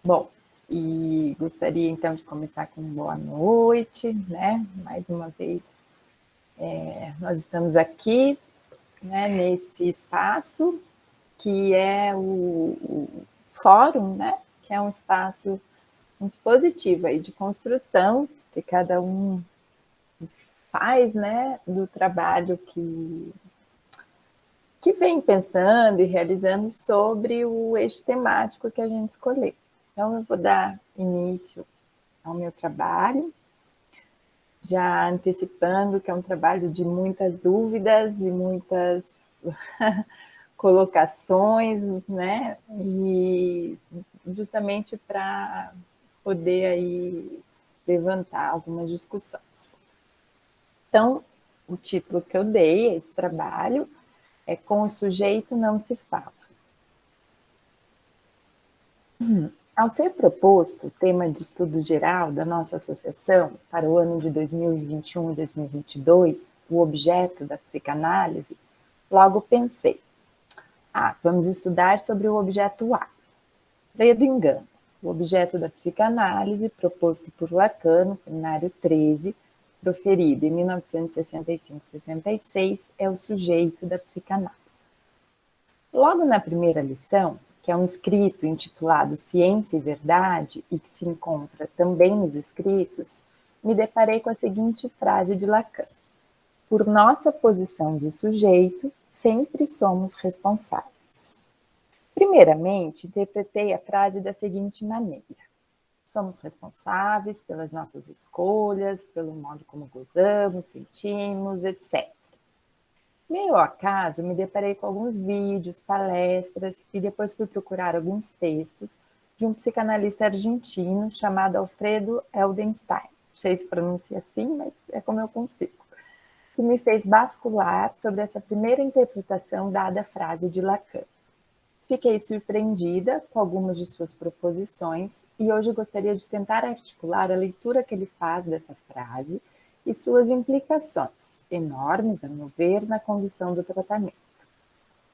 Bom, e gostaria então de começar com boa noite, né? Mais uma vez, nós estamos aqui, né, nesse espaço que é o fórum, né? Que é um espaço muito positivo aí de construção, que cada um faz, né, do trabalho que vem pensando e realizando sobre o eixo temático que a gente escolheu. Então, eu vou dar início ao meu trabalho, já antecipando que é um trabalho de muitas dúvidas e muitas colocações, né? E justamente para poder aí levantar algumas discussões. Então, o título que eu dei a esse trabalho é Com o Sujeito Não Se Fala. Ao ser proposto o tema de estudo geral da nossa associação para o ano de 2021 e 2022, o objeto da psicanálise, logo pensei, vamos estudar sobre o objeto A. Leia do engano. O objeto da psicanálise, proposto por Lacan no seminário 13, proferido em 1965-66, é o sujeito da psicanálise. Logo na primeira lição, que é um escrito intitulado Ciência e Verdade e que se encontra também nos escritos, me deparei com a seguinte frase de Lacan: por nossa posição de sujeito, sempre somos responsáveis. Primeiramente, interpretei a frase da seguinte maneira: somos responsáveis pelas nossas escolhas, pelo modo como gozamos, sentimos, etc. Meio ao acaso, me deparei com alguns vídeos, palestras e depois fui procurar alguns textos de um psicanalista argentino chamado Alfredo Eldenstein. Não sei se pronuncia assim, mas é como eu consigo. Que me fez bascular sobre essa primeira interpretação dada à frase de Lacan. Fiquei surpreendida com algumas de suas proposições e hoje gostaria de tentar articular a leitura que ele faz dessa frase e suas implicações, enormes, a meu ver, na condução do tratamento.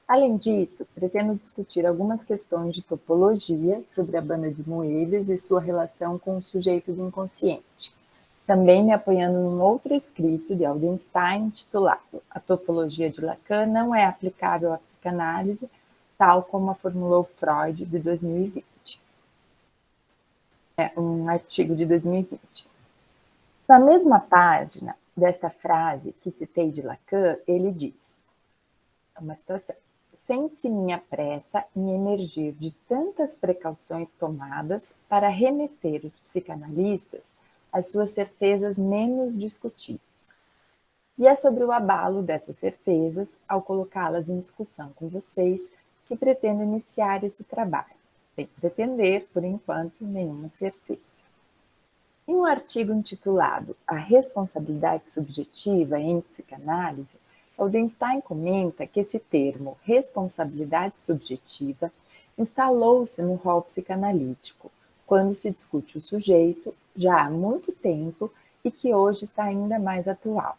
Além disso, pretendo discutir algumas questões de topologia sobre a banda de Moebius e sua relação com o sujeito do inconsciente, também me apoiando num outro escrito de Eldenstein, intitulado A Topologia de Lacan não é aplicável à psicanálise, tal como a formulou Freud, de 2020. É um artigo de 2020. Na mesma página dessa frase que citei de Lacan, ele diz, uma citação, sente-se minha pressa em emergir de tantas precauções tomadas para remeter os psicanalistas às suas certezas menos discutíveis. E é sobre o abalo dessas certezas, ao colocá-las em discussão com vocês, que pretendo iniciar esse trabalho, sem pretender, por enquanto, nenhuma certeza. Em um artigo intitulado A Responsabilidade Subjetiva em Psicanálise, Eldenstein comenta que esse termo, responsabilidade subjetiva, instalou-se no rol psicanalítico, quando se discute o sujeito, já há muito tempo, e que hoje está ainda mais atual.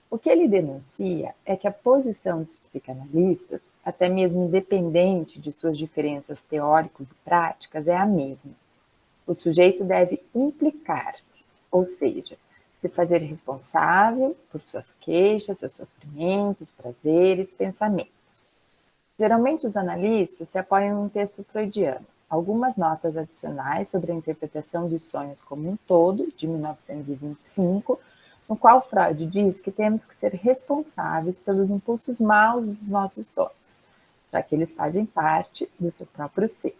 O que ele denuncia é que a posição dos psicanalistas, até mesmo independente de suas diferenças teóricas e práticas, é a mesma. O sujeito deve implicar-se, ou seja, se fazer responsável por suas queixas, seus sofrimentos, prazeres, pensamentos. Geralmente os analistas se apoiam em um texto freudiano, algumas notas adicionais sobre a interpretação dos sonhos como um todo, de 1925, no qual Freud diz que temos que ser responsáveis pelos impulsos maus dos nossos sonhos, já que eles fazem parte do seu próprio ser.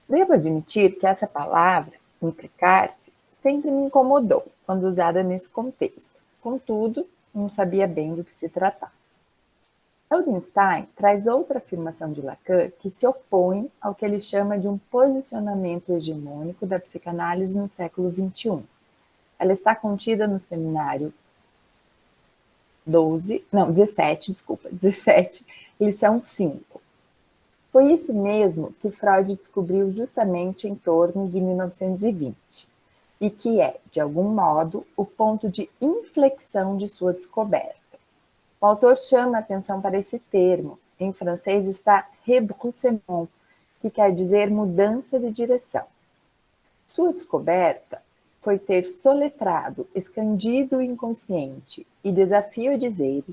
Devo admitir que essa palavra, implicar-se, sempre me incomodou quando usada nesse contexto. Contudo, não sabia bem do que se tratava. Eldenstein traz outra afirmação de Lacan que se opõe ao que ele chama de um posicionamento hegemônico da psicanálise no século XXI. Ela está contida no seminário 17, lição 5. Foi isso mesmo que Freud descobriu justamente em torno de 1920, e que é, de algum modo, o ponto de inflexão de sua descoberta. O autor chama a atenção para esse termo, em francês está rebroussement, que quer dizer mudança de direção. Sua descoberta foi ter soletrado, escandido o inconsciente e desafio a dizer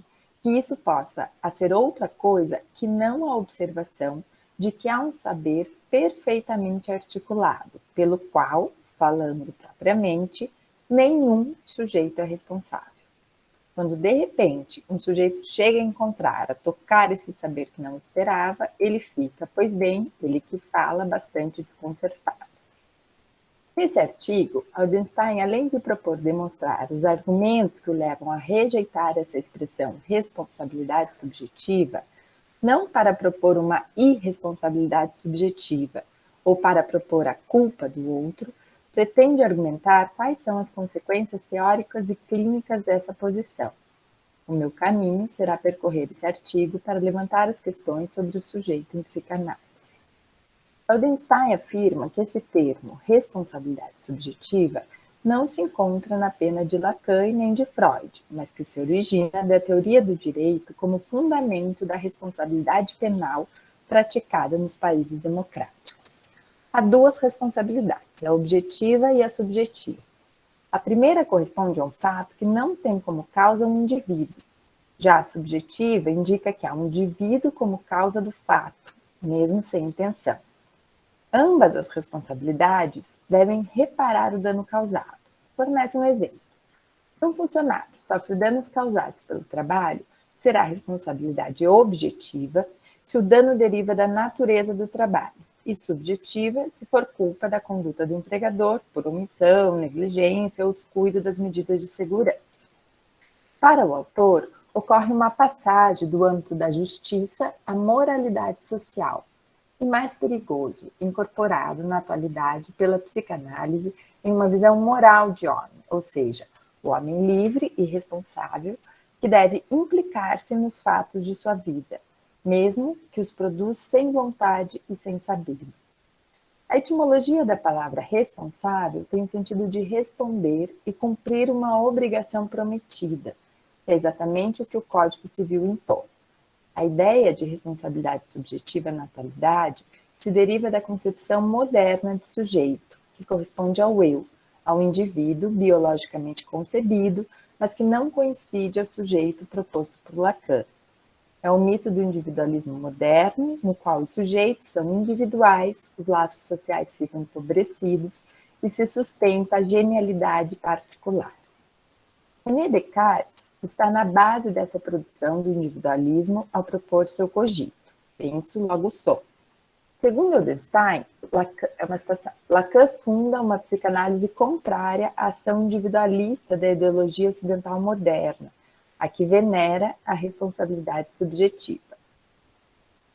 que isso possa a ser outra coisa que não a observação de que há um saber perfeitamente articulado, pelo qual, falando propriamente, nenhum sujeito é responsável. Quando, de repente, um sujeito chega a encontrar, a tocar esse saber que não esperava, ele fica, pois bem, ele que fala, bastante desconcertado. Nesse artigo, Aldenstein, além de propor demonstrar os argumentos que o levam a rejeitar essa expressão responsabilidade subjetiva, não para propor uma irresponsabilidade subjetiva ou para propor a culpa do outro, pretende argumentar quais são as consequências teóricas e clínicas dessa posição. O meu caminho será percorrer esse artigo para levantar as questões sobre o sujeito em psicanálise. Aldenstein afirma que esse termo, responsabilidade subjetiva, não se encontra na pena de Lacan nem de Freud, mas que se origina da teoria do direito como fundamento da responsabilidade penal praticada nos países democráticos. Há duas responsabilidades, a objetiva e a subjetiva. A primeira corresponde a um fato que não tem como causa um indivíduo. Já a subjetiva indica que há um indivíduo como causa do fato, mesmo sem intenção. Ambas as responsabilidades devem reparar o dano causado. Fornece um exemplo. Se um funcionário sofre danos causados pelo trabalho, será responsabilidade objetiva se o dano deriva da natureza do trabalho e subjetiva se for culpa da conduta do empregador por omissão, negligência ou descuido das medidas de segurança. Para o autor, ocorre uma passagem do âmbito da justiça à moralidade social, e mais perigoso, incorporado na atualidade pela psicanálise em uma visão moral de homem, ou seja, o homem livre e responsável que deve implicar-se nos fatos de sua vida, mesmo que os produz sem vontade e sem saber. A etimologia da palavra responsável tem o sentido de responder e cumprir uma obrigação prometida, que é exatamente o que o Código Civil impõe. A ideia de responsabilidade subjetiva na atualidade se deriva da concepção moderna de sujeito, que corresponde ao eu, ao indivíduo biologicamente concebido, mas que não coincide ao sujeito proposto por Lacan. É o mito do individualismo moderno, no qual os sujeitos são individuais, os laços sociais ficam empobrecidos e se sustenta a genialidade particular. René Descartes está na base dessa produção do individualismo ao propor seu cogito. Penso, logo sou. Segundo Aldenstein, Lacan funda uma psicanálise contrária à ação individualista da ideologia ocidental moderna, a que venera a responsabilidade subjetiva.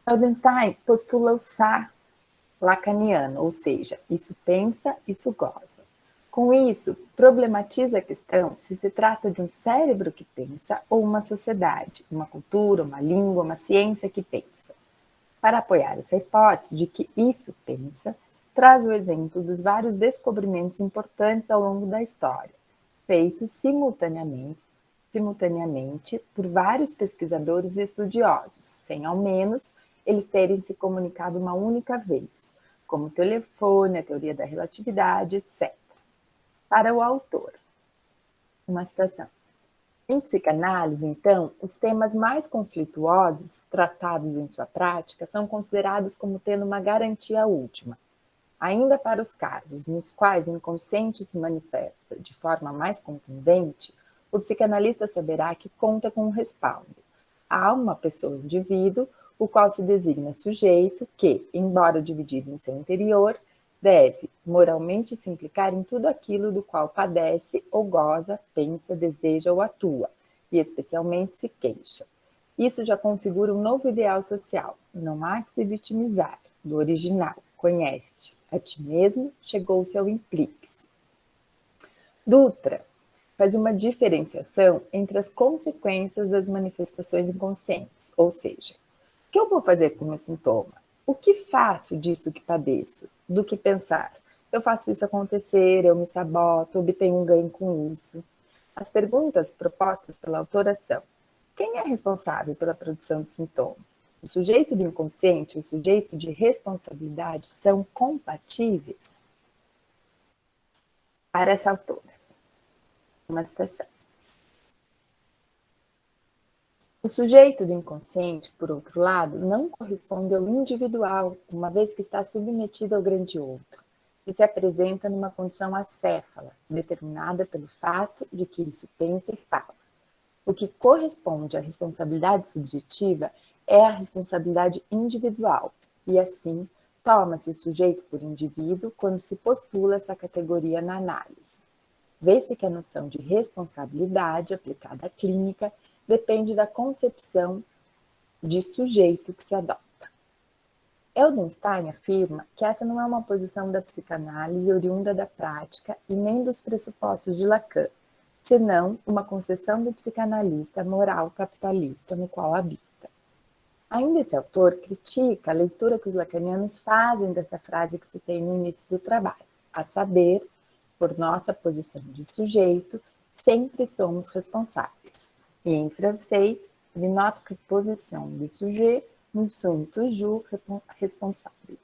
Aldenstein postula o sa lacaniano, ou seja, isso pensa, isso goza. Com isso, problematiza a questão se trata de um cérebro que pensa ou uma sociedade, uma cultura, uma língua, uma ciência que pensa. Para apoiar essa hipótese de que isso pensa, traz o exemplo dos vários descobrimentos importantes ao longo da história, feitos simultaneamente por vários pesquisadores e estudiosos, sem ao menos eles terem se comunicado uma única vez, como o telefone, a teoria da relatividade, etc. Para o autor, uma citação. Em psicanálise, então, os temas mais conflituosos tratados em sua prática são considerados como tendo uma garantia última. Ainda para os casos nos quais o inconsciente se manifesta de forma mais contundente, o psicanalista saberá que conta com um respaldo. Há uma pessoa, um indivíduo, o qual se designa sujeito que, embora dividido em seu interior, deve moralmente se implicar em tudo aquilo do qual padece ou goza, pensa, deseja ou atua, e especialmente se queixa. Isso já configura um novo ideal social. Não há que se vitimizar. Do original, conhece-te a ti mesmo, chegou-se ao implique-se. Dutra faz uma diferenciação entre as consequências das manifestações inconscientes, ou seja, o que eu vou fazer com o meu sintoma? O que faço disso que padeço? Do que pensar, eu faço isso acontecer, eu me saboto, obtenho um ganho com isso. As perguntas propostas pela autora são: quem é responsável pela produção do sintoma? O sujeito do inconsciente e o sujeito de responsabilidade são compatíveis? Para essa autora, uma citação. O sujeito do inconsciente, por outro lado, não corresponde ao individual, uma vez que está submetido ao grande outro, e se apresenta numa condição acéfala, determinada pelo fato de que isso pensa e fala. O que corresponde à responsabilidade subjetiva é a responsabilidade individual, e assim toma-se o sujeito por indivíduo quando se postula essa categoria na análise. Vê-se que a noção de responsabilidade aplicada à clínica depende da concepção de sujeito que se adota. Heldenstein afirma que essa não é uma posição da psicanálise oriunda da prática e nem dos pressupostos de Lacan, senão uma concessão do psicanalista moral capitalista no qual habita. Ainda esse autor critica a leitura que os lacanianos fazem dessa frase que se tem no início do trabalho, a saber, por nossa posição de sujeito, sempre somos responsáveis. E em francês, de notre position de sujet, nous sommes toujours responsables.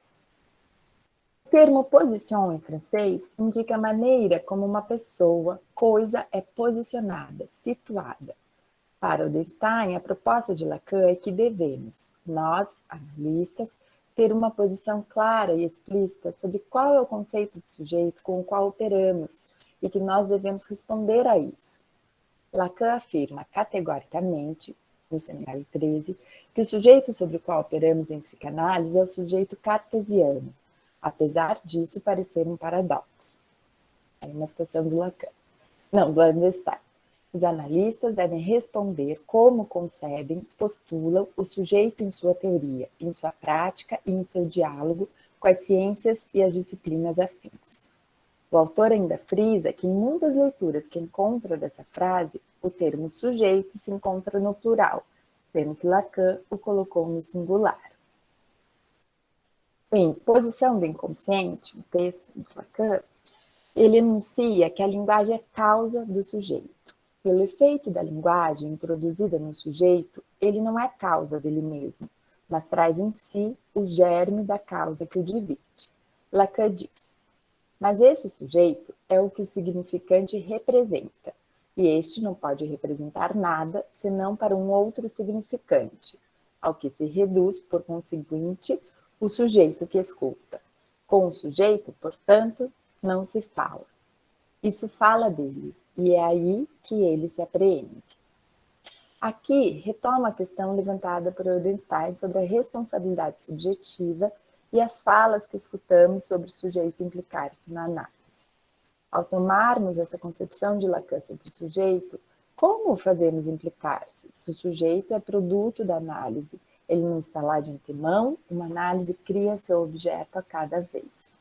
O termo position em francês indica a maneira como uma pessoa, coisa é posicionada, situada. Para Heldenstein, a proposta de Lacan é que devemos, nós, analistas, ter uma posição clara e explícita sobre qual é o conceito de sujeito com o qual operamos e que nós devemos responder a isso. Lacan afirma categoricamente, no seminário 13, que o sujeito sobre o qual operamos em psicanálise é o sujeito cartesiano, apesar disso parecer um paradoxo. É uma citação do Lacan. Não, do Heldenstein. Os analistas devem responder como concebem, postulam o sujeito em sua teoria, em sua prática e em seu diálogo com as ciências e as disciplinas afins. O autor ainda frisa que em muitas leituras que encontra dessa frase, o termo sujeito se encontra no plural, sendo que Lacan o colocou no singular. Em Posição do Inconsciente, um texto de Lacan, ele enuncia que a linguagem é causa do sujeito. Pelo efeito da linguagem introduzida no sujeito, ele não é causa dele mesmo, mas traz em si o germe da causa que o divide. Lacan diz: mas esse sujeito é o que o significante representa, e este não pode representar nada senão para um outro significante, ao que se reduz, por conseguinte, o sujeito que escuta. Com o sujeito, portanto, não se fala. Isso fala dele, e é aí que ele se apreende. Aqui retoma a questão levantada por Heldenstein sobre a responsabilidade subjetiva e as falas que escutamos sobre o sujeito implicar-se na análise. Ao tomarmos essa concepção de Lacan sobre o sujeito, como o fazemos implicar-se? Se o sujeito é produto da análise, ele não está lá de antemão, uma análise cria seu objeto a cada vez.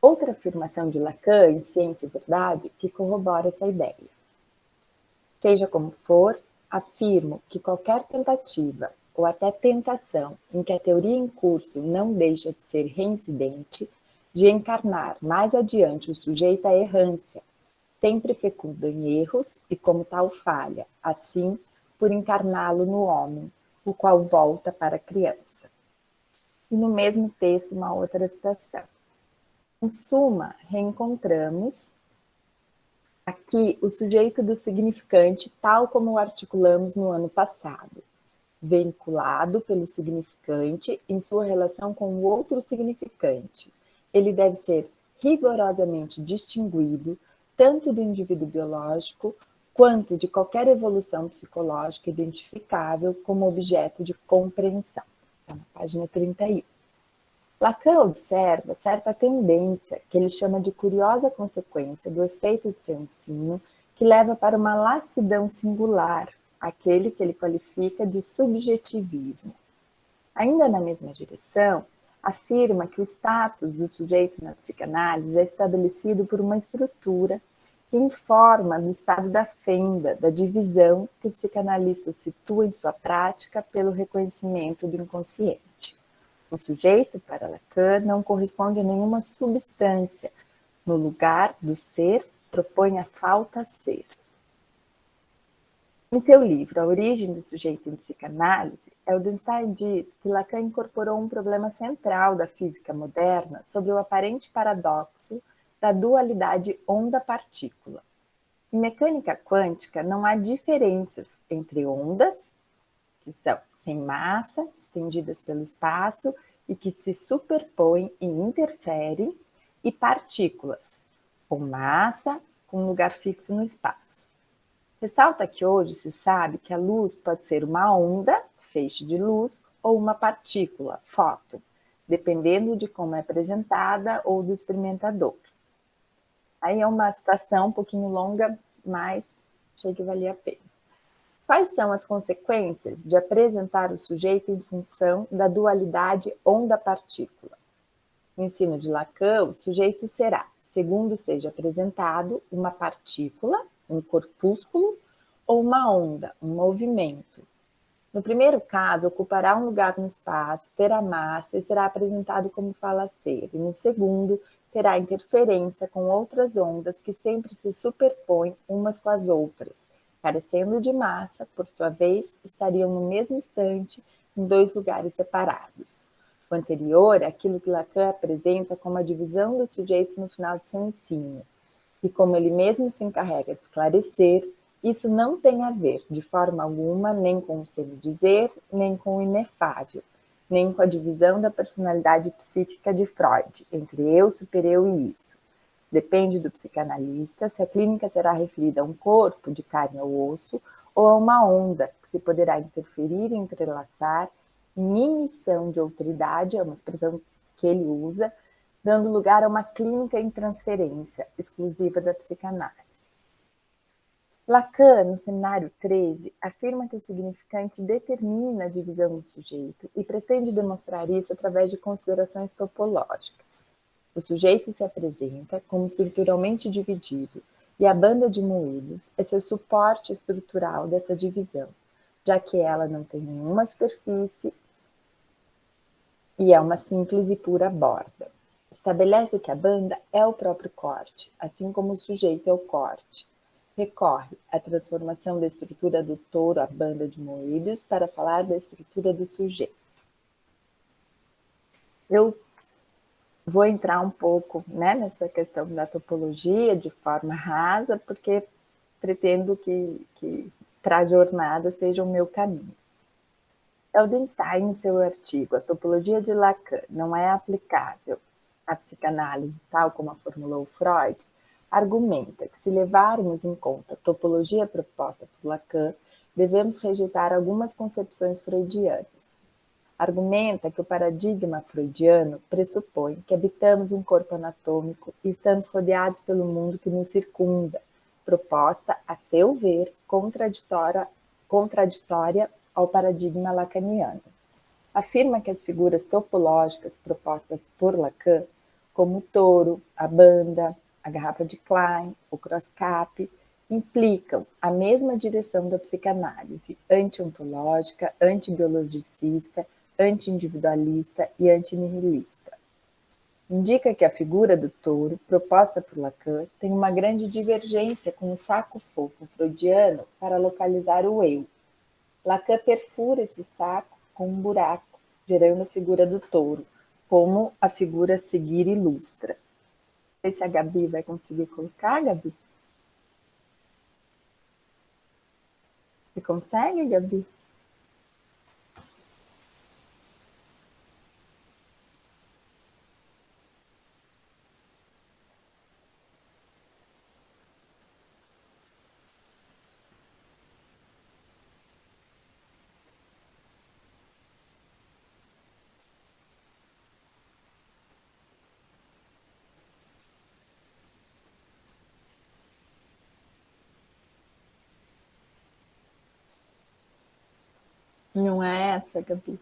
Outra afirmação de Lacan em Ciência e Verdade que corrobora essa ideia. Seja como for, afirmo que qualquer tentativa ou até tentação em que a teoria em curso não deixa de ser reincidente, de encarnar mais adiante o sujeito à errância, sempre fecunda em erros e como tal falha, assim por encarná-lo no homem, o qual volta para a criança. E no mesmo texto uma outra citação. Em suma, reencontramos aqui o sujeito do significante tal como o articulamos no ano passado, vinculado pelo significante em sua relação com o outro significante. Ele deve ser rigorosamente distinguido tanto do indivíduo biológico quanto de qualquer evolução psicológica identificável como objeto de compreensão. Está na página 31. Lacan observa certa tendência que ele chama de curiosa consequência do efeito de seu ensino, que leva para uma lassidão singular, aquele que ele qualifica de subjetivismo. Ainda na mesma direção, afirma que o status do sujeito na psicanálise é estabelecido por uma estrutura que informa do estado da fenda, da divisão que o psicanalista situa em sua prática pelo reconhecimento do inconsciente. O sujeito, para Lacan, não corresponde a nenhuma substância. No lugar do ser, propõe a falta ser. Em seu livro A Origem do Sujeito em Psicanálise, Eldenstein diz que Lacan incorporou um problema central da física moderna sobre o aparente paradoxo da dualidade onda-partícula. Em mecânica quântica, não há diferenças entre ondas, que são sem massa, estendidas pelo espaço e que se superpõem e interferem, e partículas, com massa, com lugar fixo no espaço. Ressalta que hoje se sabe que a luz pode ser uma onda, feixe de luz, ou uma partícula, fóton, dependendo de como é apresentada ou do experimentador. Aí é uma citação um pouquinho longa, mas achei que valia a pena. Quais são as consequências de apresentar o sujeito em função da dualidade onda-partícula? No ensino de Lacan, o sujeito será, segundo seja apresentado, uma partícula, um corpúsculo, ou uma onda, um movimento. No primeiro caso, ocupará um lugar no espaço, terá massa e será apresentado como fala ser. E no segundo, terá interferência com outras ondas que sempre se superpõem umas com as outras. Carecendo de massa, por sua vez, estariam no mesmo instante em dois lugares separados. O anterior é aquilo que Lacan apresenta como a divisão do sujeito no final de seu ensino. E como ele mesmo se encarrega de esclarecer, isso não tem a ver, de forma alguma, nem com o semi-dizer, nem com o inefável, nem com a divisão da personalidade psíquica de Freud, entre eu, supereu e isso. Depende do psicanalista se a clínica será referida a um corpo de carne ou osso ou a uma onda que se poderá interferir e entrelaçar em emissão de outra-idade, é uma expressão que ele usa, dando lugar a uma clínica em transferência, exclusiva da psicanálise. Lacan, no Seminário 13, afirma que o significante determina a divisão do sujeito e pretende demonstrar isso através de considerações topológicas. O sujeito se apresenta como estruturalmente dividido e a banda de moídos é seu suporte estrutural dessa divisão, já que ela não tem nenhuma superfície e é uma simples e pura borda. Estabelece que a banda é o próprio corte, assim como o sujeito é o corte. Recorre à transformação da estrutura do touro à banda de moídos para falar da estrutura do sujeito. Eu vou entrar um pouco, nessa questão da topologia de forma rasa, porque pretendo que para a jornada seja o meu caminho. Eldenstein, no seu artigo A Topologia de Lacan não é aplicável à psicanálise, tal como a formulou Freud, argumenta que, se levarmos em conta a topologia proposta por Lacan, devemos rejeitar algumas concepções freudianas. Argumenta que o paradigma freudiano pressupõe que habitamos um corpo anatômico e estamos rodeados pelo mundo que nos circunda, proposta, a seu ver, contraditória ao paradigma lacaniano. Afirma que as figuras topológicas propostas por Lacan, como o touro, a banda, a garrafa de Klein, o cross-cap, implicam a mesma direção da psicanálise, anti-ontológica, anti-biologicista, anti-individualista e anti-nihilista. Indica que a figura do touro, proposta por Lacan, tem uma grande divergência com o saco fofo freudiano para localizar o eu. Lacan perfura esse saco com um buraco, gerando a figura do touro, como a figura a seguir ilustra. Não sei se a Gabi vai conseguir colocar, Gabi. Você consegue, Gabi? Não é essa, Gabi.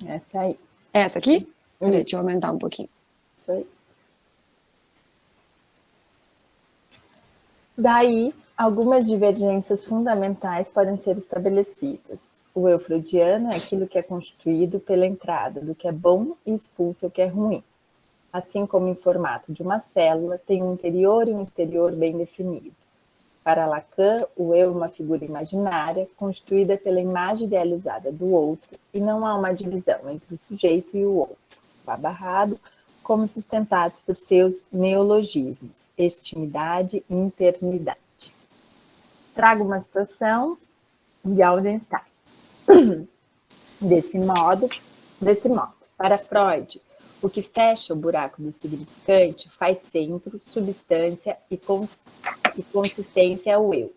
Essa aí. Essa aqui? Peraí, deixa eu aumentar um pouquinho. Isso aí. Daí, algumas divergências fundamentais podem ser estabelecidas. o eu freudiano é aquilo que é constituído pela entrada do que é bom e expulsa o que é ruim. Assim como em formato de uma célula, tem um interior e um exterior bem definido. Para Lacan, o eu é uma figura imaginária, constituída pela imagem idealizada do outro, e não há uma divisão entre o sujeito e o outro, barrado, como sustentados por seus neologismos, extimidade e internidade. Trago uma citação de Aldenstein. Desse modo, para Freud, o que fecha o buraco do significante faz centro, substância e consistência ao eu.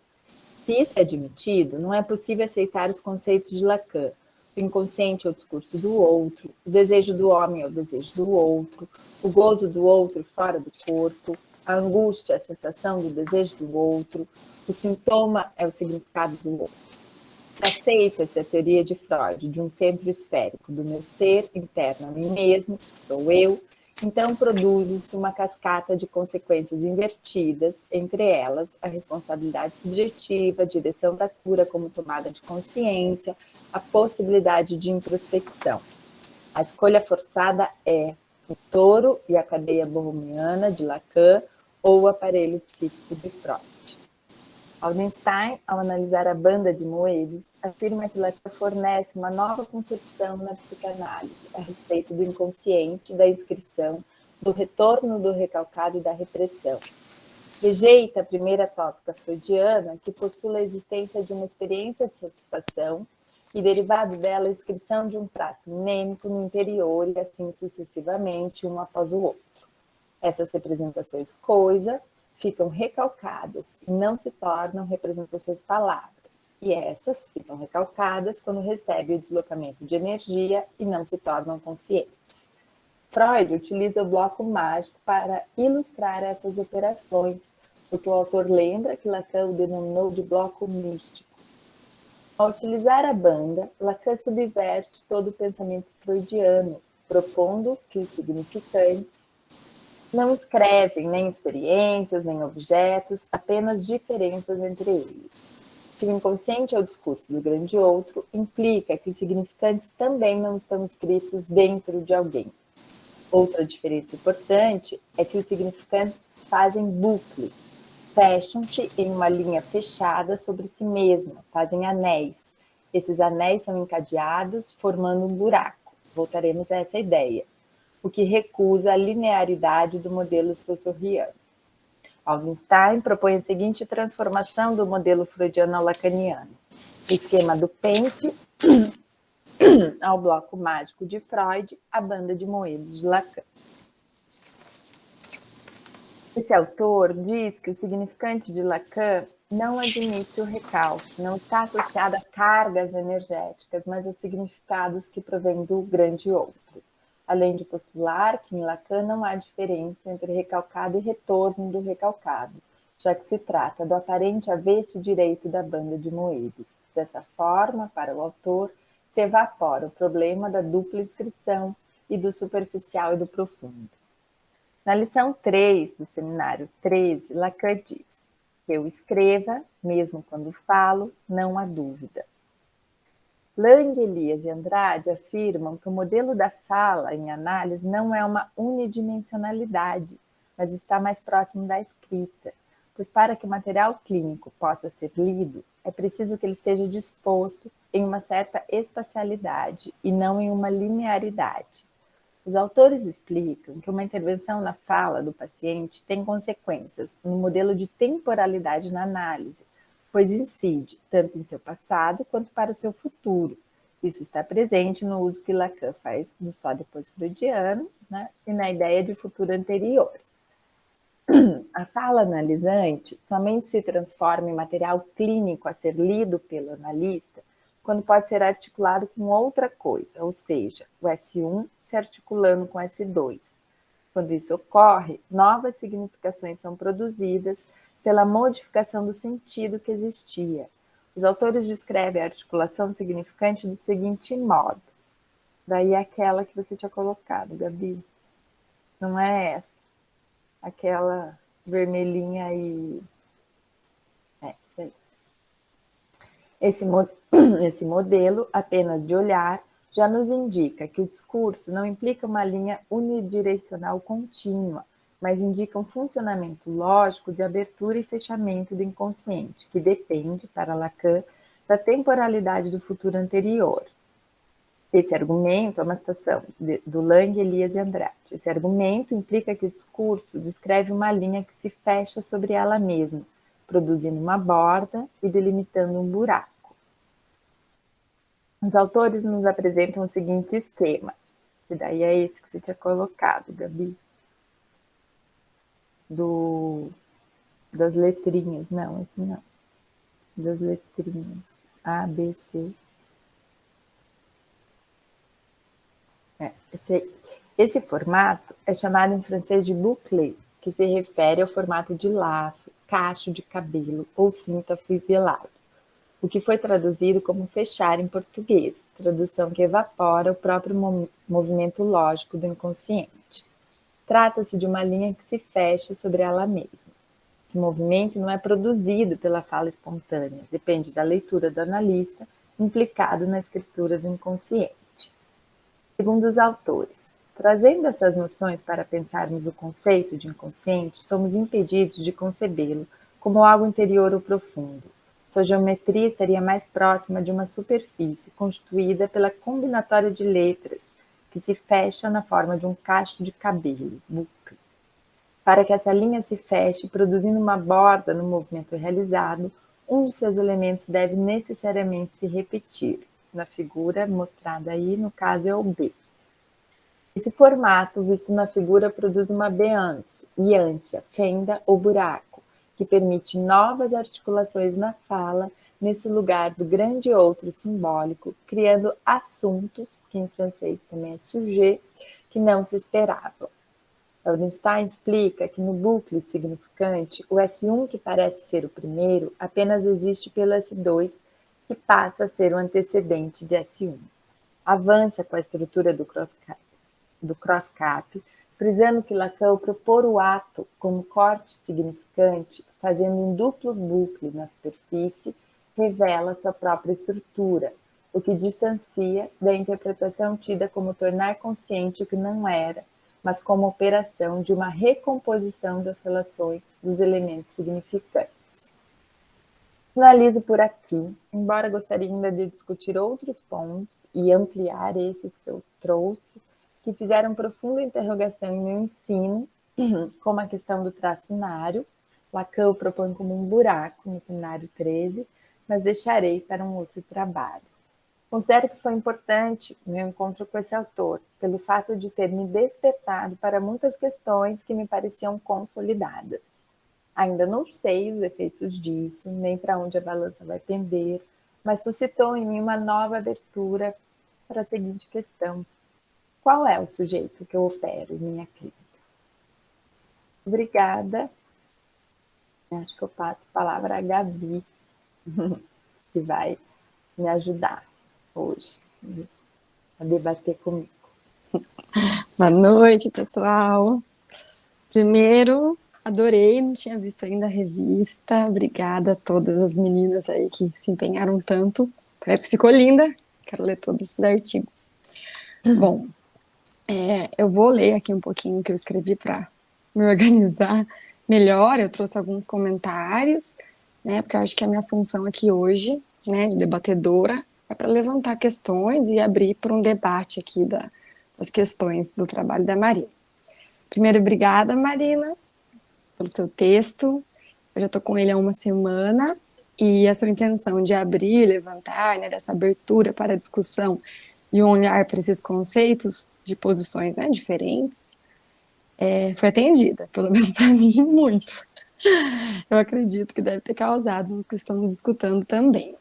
Se isso é admitido, não é possível aceitar os conceitos de Lacan. O inconsciente é o discurso do outro, o desejo do homem é o desejo do outro, o gozo do outro fora do corpo, a angústia é a sensação do desejo do outro, o sintoma é o significado do outro. Se aceita-se a teoria de Freud de um centro esférico do meu ser interno a mim mesmo, que sou eu, então produz-se uma cascata de consequências invertidas, entre elas a responsabilidade subjetiva, a direção da cura como tomada de consciência, a possibilidade de introspecção. A escolha forçada é o touro e a cadeia borromiana de Lacan ou o aparelho psíquico de Freud. Aldenstein, ao analisar a banda de Moebius, afirma que Lacan fornece uma nova concepção na psicanálise a respeito do inconsciente, da inscrição, do retorno do recalcado e da repressão. Rejeita a primeira tópica freudiana, que postula a existência de uma experiência de satisfação e, derivado dela, a inscrição de um traço mnêmico no interior e assim sucessivamente, um após o outro. Essas representações coisa ficam recalcadas e não se tornam representações palavras. E essas ficam recalcadas quando recebem o deslocamento de energia e não se tornam conscientes. Freud utiliza o bloco mágico para ilustrar essas operações, porque o autor lembra que Lacan o denominou de bloco místico. Ao utilizar a banda, Lacan subverte todo o pensamento freudiano, propondo que os significantes não escrevem nem experiências, nem objetos, apenas diferenças entre eles. Se o inconsciente é o discurso do grande outro, implica que os significantes também não estão escritos dentro de alguém. Outra diferença importante é que os significantes fazem bucle, fecham-se em uma linha fechada sobre si mesma, fazem anéis. Esses anéis são encadeados, formando um buraco. Voltaremos a essa ideia, o que recusa a linearidade do modelo saussuriano. Aldenstein propõe a seguinte transformação do modelo freudiano-lacaniano: o esquema do pente ao bloco mágico de Freud, a banda de Moebius de Lacan. Esse autor diz que o significante de Lacan não admite o recalque, não está associado a cargas energéticas, mas a significados que provêm do grande outro, além de postular que em Lacan não há diferença entre recalcado e retorno do recalcado, já que se trata do aparente avesso direito da banda de Moebius. Dessa forma, para o autor, se evapora o problema da dupla inscrição e do superficial e do profundo. Na lição 3 do seminário 13, Lacan diz: eu escreva, mesmo quando falo, não há dúvida. Lang, Elias e Andrade afirmam que o modelo da fala em análise não é uma unidimensionalidade, mas está mais próximo da escrita, pois para que o material clínico possa ser lido, é preciso que ele esteja disposto em uma certa espacialidade e não em uma linearidade. Os autores explicam que uma intervenção na fala do paciente tem consequências no modelo de temporalidade na análise, pois incide tanto em seu passado quanto para o seu futuro. Isso está presente no uso que Lacan faz do só depois freudiano, né, e na ideia de futuro anterior. A fala analisante somente se transforma em material clínico a ser lido pelo analista quando pode ser articulado com outra coisa, ou seja, o S1 se articulando com o S2. Quando isso ocorre, novas significações são produzidas pela modificação do sentido que existia. Os autores descrevem a articulação significante do seguinte modo. Daí aquela que você tinha colocado, Gabi. Não é essa. Aquela vermelhinha aí. É, isso aí. Esse, esse modelo, apenas de olhar, já nos indica que o discurso não implica uma linha unidirecional contínua, mas indica um funcionamento lógico de abertura e fechamento do inconsciente, que depende, para Lacan, da temporalidade do futuro anterior. Esse argumento é uma citação do Lang, Elias e Andrade. Esse argumento implica que o discurso descreve uma linha que se fecha sobre ela mesma, produzindo uma borda e delimitando um buraco. Os autores nos apresentam o seguinte esquema, que daí é esse que você tinha colocado, Gabi, das letrinhas, não, esse não, das letrinhas, A, B, C. Esse formato é chamado em francês de bouclé, que se refere ao formato de laço, cacho de cabelo ou cinto afivelado, o que foi traduzido como fechar em português, tradução que evapora o próprio movimento lógico do inconsciente. Trata-se de uma linha que se fecha sobre ela mesma. Esse movimento não é produzido pela fala espontânea, depende da leitura do analista, implicado na escritura do inconsciente. Segundo os autores, trazendo essas noções para pensarmos o conceito de inconsciente, somos impedidos de concebê-lo como algo interior ou profundo. Sua geometria estaria mais próxima de uma superfície constituída pela combinatória de letras, que se fecha na forma de um cacho de cabelo, bucle. Para que essa linha se feche, produzindo uma borda no movimento realizado, um de seus elementos deve necessariamente se repetir. Na figura mostrada aí, no caso é o B. Esse formato, visto na figura, produz uma béance, iância, fenda ou buraco, que permite novas articulações na fala, nesse lugar do grande outro simbólico, criando assuntos, que em francês também é sujet, que não se esperavam. Augenstein explica que no bucle significante, o S1, que parece ser o primeiro, apenas existe pelo S2, que passa a ser o antecedente de S1. Avança com a estrutura do cross-cap, frisando que Lacan, ao propor o ato como corte significante, fazendo um duplo bucle na superfície, revela sua própria estrutura, o que distancia da interpretação tida como tornar consciente o que não era, mas como operação de uma recomposição das relações dos elementos significantes. Finalizo por aqui, embora gostaria ainda de discutir outros pontos e ampliar esses que eu trouxe, que fizeram profunda interrogação em meu ensino, como a questão do traçunário. Lacan o propõe como um buraco no seminário 13, mas deixarei para um outro trabalho. Considero que foi importante meu encontro com esse autor, pelo fato de ter me despertado para muitas questões que me pareciam consolidadas. Ainda não sei os efeitos disso, nem para onde a balança vai pender, mas suscitou em mim uma nova abertura para a seguinte questão: qual é o sujeito que eu opero em minha clínica? Obrigada. Acho que eu passo a palavra à Gabi, que vai me ajudar hoje a debater comigo. Boa noite, pessoal. Primeiro, adorei, não tinha visto ainda a revista. Obrigada a todas as meninas aí que se empenharam tanto. Parece que ficou linda. Quero ler todos esses artigos. Bom, eu vou ler aqui um pouquinho o que eu escrevi para me organizar melhor. Eu trouxe alguns comentários, né? Porque eu acho que a minha função aqui hoje, né, de debatedora, é para levantar questões e abrir para um debate aqui das questões do trabalho da Marina. Primeiro, obrigada, Marina, pelo seu texto. Eu já estou com ele há uma semana e a sua intenção de abrir, levantar, né, dessa abertura para a discussão e um olhar para esses conceitos de posições, né, diferentes, foi atendida, pelo menos para mim, muito. Eu acredito que deve ter causado nos que estamos escutando também.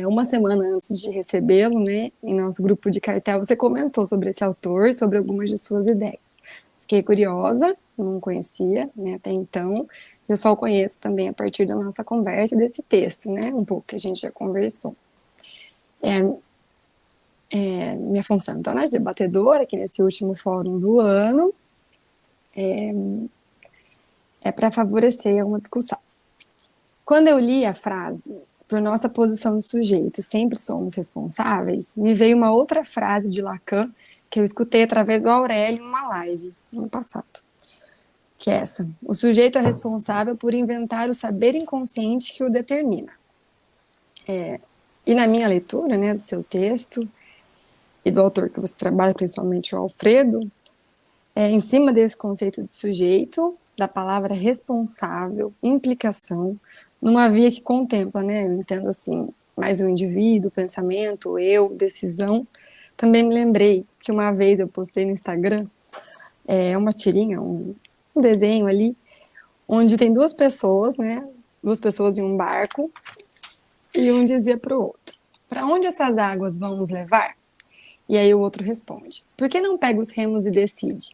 Uma semana antes de recebê-lo, né, em nosso grupo de cartel, você comentou sobre esse autor, sobre algumas de suas ideias. Fiquei curiosa, não conhecia, né, até então. Eu só o conheço também a partir da nossa conversa desse texto, né, um pouco que a gente já conversou. Minha função, então, de debatedora, aqui nesse último fórum do ano, é para favorecer uma discussão. Quando eu li a frase, por nossa posição de sujeito, sempre somos responsáveis, me veio uma outra frase de Lacan que eu escutei através do Aurélio em uma live no ano passado, que é essa: o sujeito é responsável por inventar o saber inconsciente que o determina. E na minha leitura, né, do seu texto e do autor que você trabalha, principalmente o Alfredo, em cima desse conceito de sujeito, da palavra responsável, implicação, numa via que contempla, né, eu entendo assim, mais o indivíduo, o pensamento, o eu, decisão. Também me lembrei que uma vez eu postei no Instagram uma tirinha, um desenho ali, onde tem duas pessoas, né, duas pessoas em um barco, e um dizia para o outro: para onde essas águas vão nos levar? E aí o outro responde: por que não pega os remos e decide?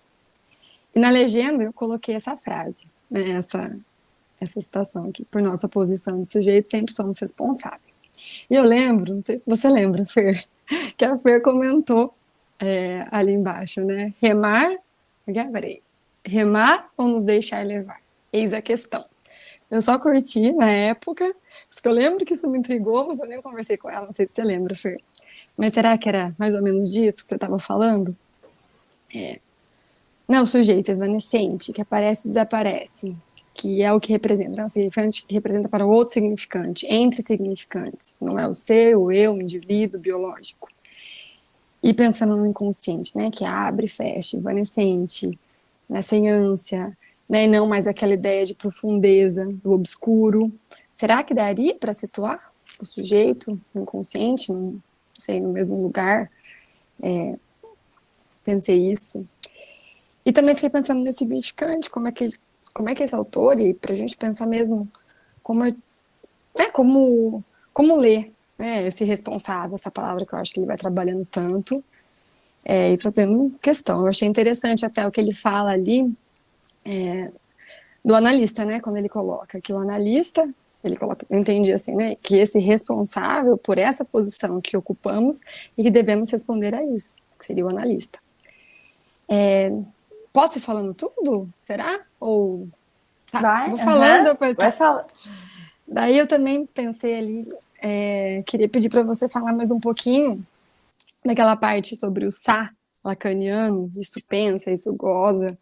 E na legenda eu coloquei essa frase, né, essa citação aqui: por nossa posição de sujeito, sempre somos responsáveis. E eu lembro, não sei se você lembra, Fer, que a Fer comentou ali embaixo, né? Remar ou nos deixar levar? Eis a questão. Eu só curti na época, porque eu lembro que isso me intrigou, mas eu nem conversei com ela, não sei se você lembra, Fer. Mas será que era mais ou menos disso que você estava falando? Não, o sujeito evanescente, que aparece e desaparece, que é o que representa, o significante que representa para o outro significante, entre significantes, não é o ser, o eu, o indivíduo biológico. E pensando no inconsciente, né, que abre e fecha, evanescente, né, sem ânsia, né, e não mais aquela ideia de profundeza, do obscuro. Será que daria para situar o sujeito, o inconsciente, não sei, no mesmo lugar? Pensei isso. E também fiquei pensando nesse significante, como é que esse autor, e para a gente pensar mesmo como, como ler, né, esse responsável, essa palavra que eu acho que ele vai trabalhando tanto, e fazendo questão. Eu achei interessante até o que ele fala ali do analista, né, quando ele coloca que o analista, ele coloca, eu entendi assim, né, que esse responsável por essa posição que ocupamos e que devemos responder a isso, que seria o analista. Posso ir falando tudo? Será? Ou Vai, vou falando depois. vai falar. Daí eu também pensei ali, queria pedir para você falar mais um pouquinho daquela parte sobre o Sá lacaniano, isso pensa, isso goza,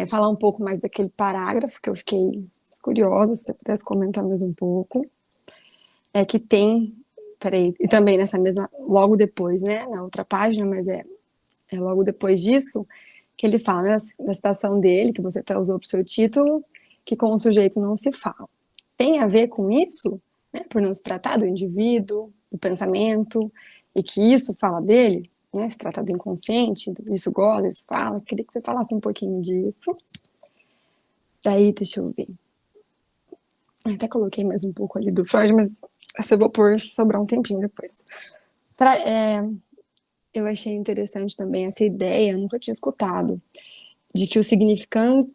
falar um pouco mais daquele parágrafo que eu fiquei curiosa, se você pudesse comentar mais um pouco, que tem, peraí, e também nessa mesma, logo depois, né, na outra página, mas é logo depois disso, que ele fala, né, na citação dele, que você até usou para o seu título, que com o sujeito não se fala. Tem a ver com isso, né, por não se tratar do indivíduo, do pensamento, e que isso fala dele, né, se trata do inconsciente, isso goza, isso fala. Queria que você falasse um pouquinho disso. Daí, deixa eu ver. Até coloquei mais um pouco ali do Freud, mas essa eu vou pôr se sobrar um tempinho depois. Eu achei interessante também essa ideia, eu nunca tinha escutado, de que os significantes,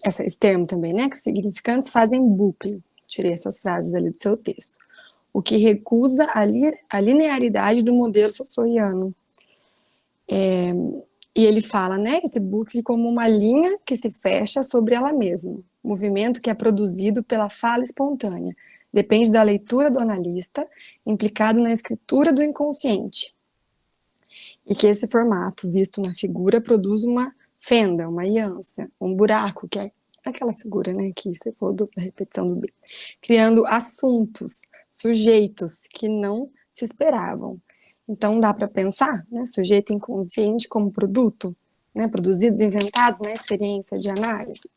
esse termo também, né, que os significantes fazem bucle. Tirei essas frases ali do seu texto. O que recusa a linearidade do modelo sassoriano. E ele fala, né, esse bucle como uma linha que se fecha sobre ela mesma, movimento que é produzido pela fala espontânea, depende da leitura do analista, implicado na escritura do inconsciente. E que esse formato, visto na figura, produz uma fenda, uma iância, um buraco, que é aquela figura, né, que você falou da repetição do B, criando assuntos, sujeitos que não se esperavam. Então dá para pensar, né, sujeito inconsciente como produto, né, produzidos, inventados na experiência de análise.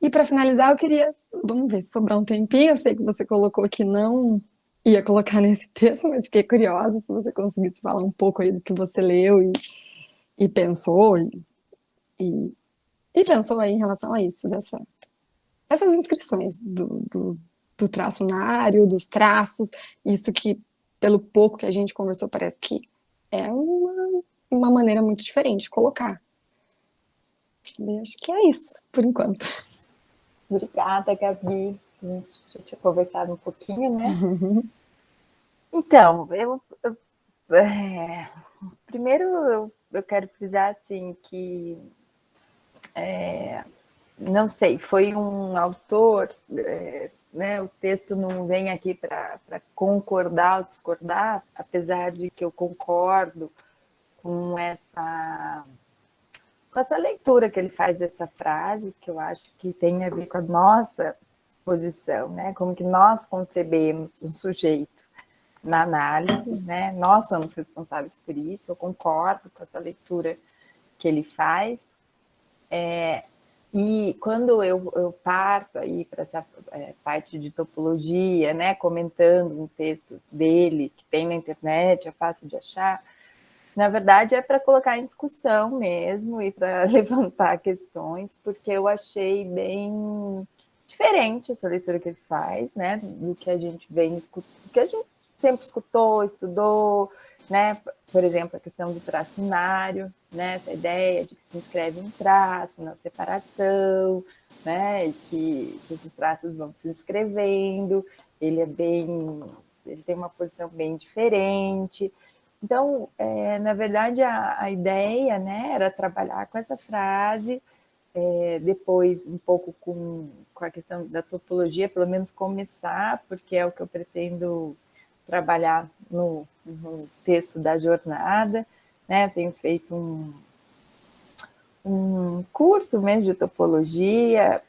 E para finalizar, eu queria, vamos ver se sobrar um tempinho, eu sei que você colocou que não ia colocar nesse texto, mas fiquei curiosa se você conseguisse falar um pouco aí do que você leu e pensou, e pensou aí em relação a isso, essas inscrições do traço unário, dos traços, isso que, pelo pouco que a gente conversou, parece que é uma maneira muito diferente de colocar. Eu acho que é isso, por enquanto. Obrigada, Gabi. A gente já tinha conversado um pouquinho, né? Então, primeiro eu quero frisar assim que não sei, foi um autor né, o texto não vem aqui para concordar ou discordar, apesar de que eu concordo com essa leitura que ele faz dessa frase, que eu acho que tem a ver com a nossa posição, né? Como que nós concebemos um sujeito na análise, né? Nós somos responsáveis por isso, eu concordo com essa leitura que ele faz. E quando eu parto aí para essa parte de topologia, né? Comentando um texto dele, que tem na internet, é fácil de achar, na verdade, é para colocar em discussão mesmo e para levantar questões, porque eu achei bem diferente essa leitura que ele faz, né, do que a gente vem escutando, que a gente sempre escutou, estudou, né, por exemplo, a questão do traço unário, né, essa ideia de que se inscreve um traço na separação, né, e que esses traços vão se inscrevendo, ele tem uma posição bem diferente. Então, na verdade, a ideia, né, era trabalhar com essa frase, depois um pouco com a questão da topologia, pelo menos começar, porque é o que eu pretendo trabalhar no texto da jornada, né? Tenho feito um curso mesmo de topologia,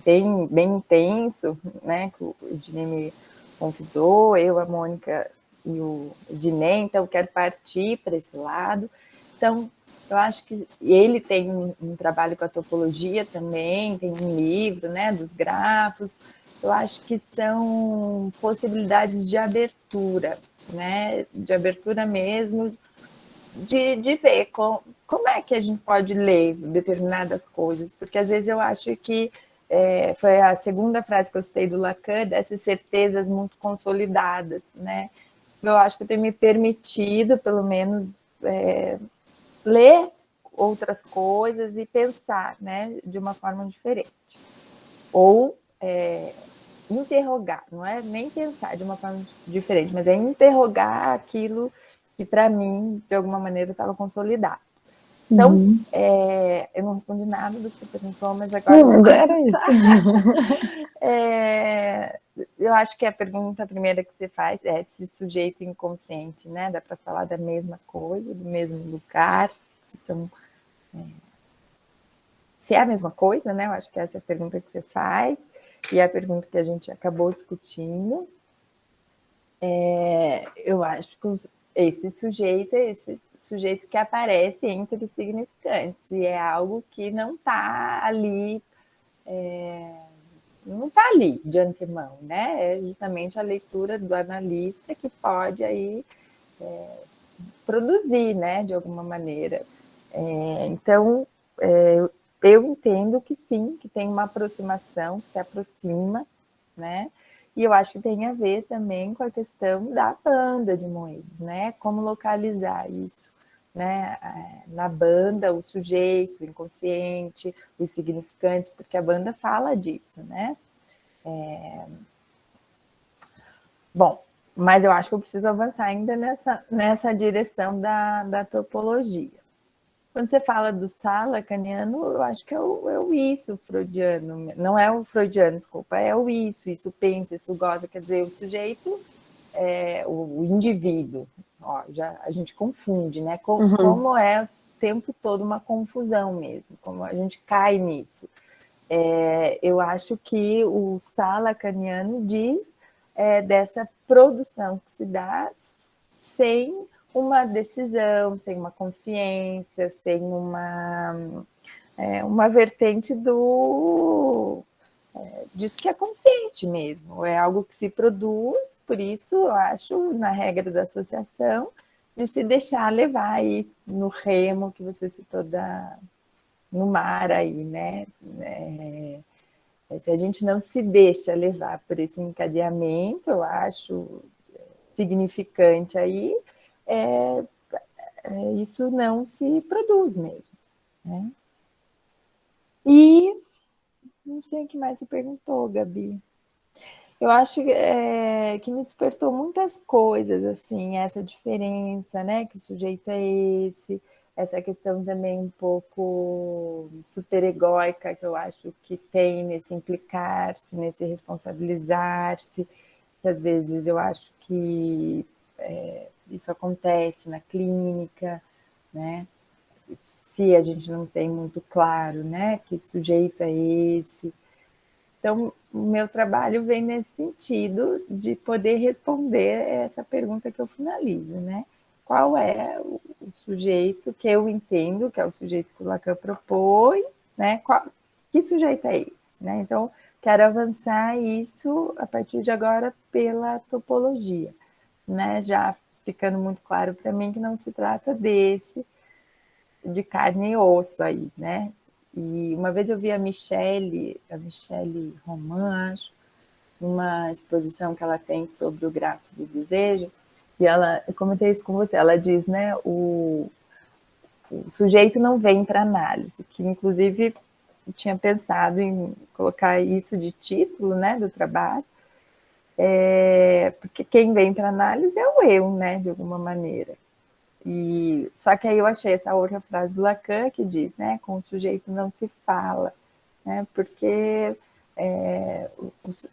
bem intenso, né? Que o Ednei me convidou, eu, a Mônica e o Ednei, então quero partir para esse lado. Então, eu acho que ele tem um trabalho com a topologia também, tem um livro, né, dos grafos. Eu acho que são possibilidades de abertura, né, de abertura mesmo, de ver como é que a gente pode ler determinadas coisas, porque às vezes eu acho que foi a segunda frase que eu citei do Lacan, dessas certezas muito consolidadas, né? Eu acho que eu tenho me permitido, pelo menos, ler outras coisas e pensar, né, de uma forma diferente. Ou interrogar, não é nem pensar de uma forma diferente, mas é interrogar aquilo que, para mim, de alguma maneira, estava consolidado. Então, eu não respondi nada do que você perguntou, mas agora... Mas era isso. Eu acho que a pergunta primeira que você faz é se sujeito inconsciente, né? Dá para falar da mesma coisa, do mesmo lugar, se é a mesma coisa, né? Eu acho que essa é a pergunta que você faz, e é a pergunta que a gente acabou discutindo. Eu acho que esse sujeito que aparece entre os significantes, e é algo que não está ali, de antemão, né? É justamente a leitura do analista que pode aí produzir, né, de alguma maneira. Então, eu entendo que sim, que tem uma aproximação, que se aproxima, né? E eu acho que tem a ver também com a questão da banda de Moedas, né? Como localizar isso, né? Na banda, o sujeito, o inconsciente, os significantes, porque a banda fala disso, né? Bom, mas eu acho que eu preciso avançar ainda nessa direção da topologia. Quando você fala do Sa lacaniano, eu acho que é o isso freudiano, não é o freudiano, desculpa, é o isso pensa, isso goza, quer dizer, o sujeito é o indivíduo. Ó, a gente confunde, né? Como é o tempo todo uma confusão mesmo, como a gente cai nisso. Eu acho que o Sa lacaniano diz dessa produção que se dá sem uma decisão, sem uma consciência, sem uma vertente disso que é consciente mesmo, é algo que se produz, por isso eu acho, na regra da associação, de se deixar levar aí no remo que você citou no mar aí, né? Se a gente não se deixa levar por esse encadeamento, eu acho significante aí, isso não se produz mesmo, né? E não sei o que mais você perguntou, Gabi. Eu acho que me despertou muitas coisas, assim, essa diferença, né? Que sujeito é esse? essa questão também um pouco superegóica que eu acho que tem nesse implicar-se, nesse responsabilizar-se, que às vezes eu acho que isso acontece na clínica, né? Se a gente não tem muito claro, né, que sujeito é esse. Então, o meu trabalho vem nesse sentido de poder responder essa pergunta que eu finalizo, né? Qual é o sujeito que eu entendo, que é o sujeito que o Lacan propõe, né? Que sujeito é esse? Né? Então, quero avançar isso a partir de agora pela topologia, né? Já ficando muito claro para mim que não se trata desse de carne e osso aí, né? E uma vez eu vi a Michelle Roman, acho, numa exposição que ela tem sobre o grafo do desejo, e eu comentei isso com você, ela diz, né, o sujeito não vem para análise, que inclusive eu tinha pensado em colocar isso de título, né, do trabalho, porque quem vem para análise é o eu, né, de alguma maneira. Só que aí eu achei essa outra frase do Lacan que diz, né, com o sujeito não se fala, né, porque